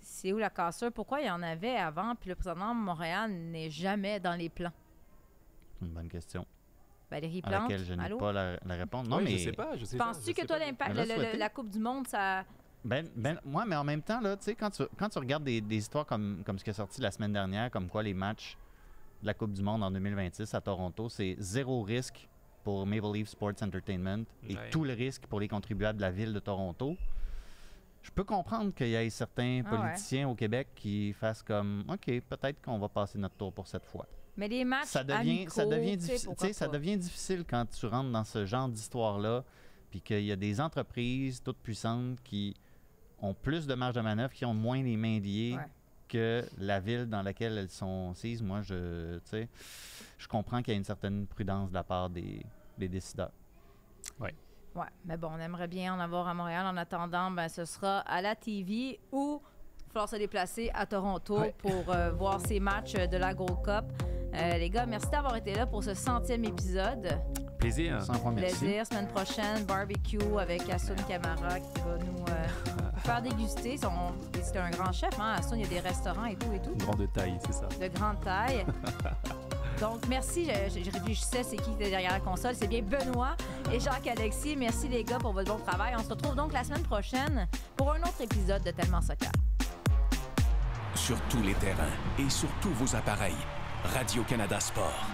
c'est où la cassure? Pourquoi il y en avait avant, puis le présentement Montréal n'est jamais dans les plans? Une bonne question. Valérie à Plante, laquelle je n'ai pas la réponse. Non, oui, mais je sais pas. Penses-tu que toi, l'impact, la Coupe du Monde, ça... Moi, mais en même temps, là, quand tu regardes des histoires comme ce qui est sorti la semaine dernière, comme quoi les matchs de la Coupe du Monde en 2026 à Toronto, c'est 0 risque pour Maple Leaf Sports Entertainment et tout le risque pour les contribuables de la ville de Toronto. Je peux comprendre qu'il y ait certains politiciens au Québec qui fassent comme « OK, peut-être qu'on va passer notre tour pour cette fois ». Mais les matchs ça devient difficile quand tu rentres dans ce genre d'histoire-là, puis qu'il y a des entreprises toutes puissantes qui ont plus de marge de manœuvre, qui ont moins les mains liées que la ville dans laquelle elles sont assises. Moi, je comprends qu'il y a une certaine prudence de la part des décideurs. Oui. Oui, mais bon, on aimerait bien en avoir à Montréal. En attendant, ce sera à la TV ou il va falloir se déplacer à Toronto pour voir ces matchs de la Gold Cup. Les gars, merci d'avoir été là pour ce 100e épisode. Plaisir. Plaisir. Semaine prochaine, barbecue avec Hassan Camara qui va nous faire déguster. C'est un grand chef, hein? Hassan, il y a des restaurants et tout. Grande taille, c'est ça. De grande taille. Donc, merci. Je réfléchissais, c'est qui était derrière la console. C'est bien Benoît et Jacques-Alexis. Merci, les gars, pour votre bon travail. On se retrouve donc la semaine prochaine pour un autre épisode de Tellement Soccer. Sur tous les terrains et sur tous vos appareils, Radio-Canada Sport.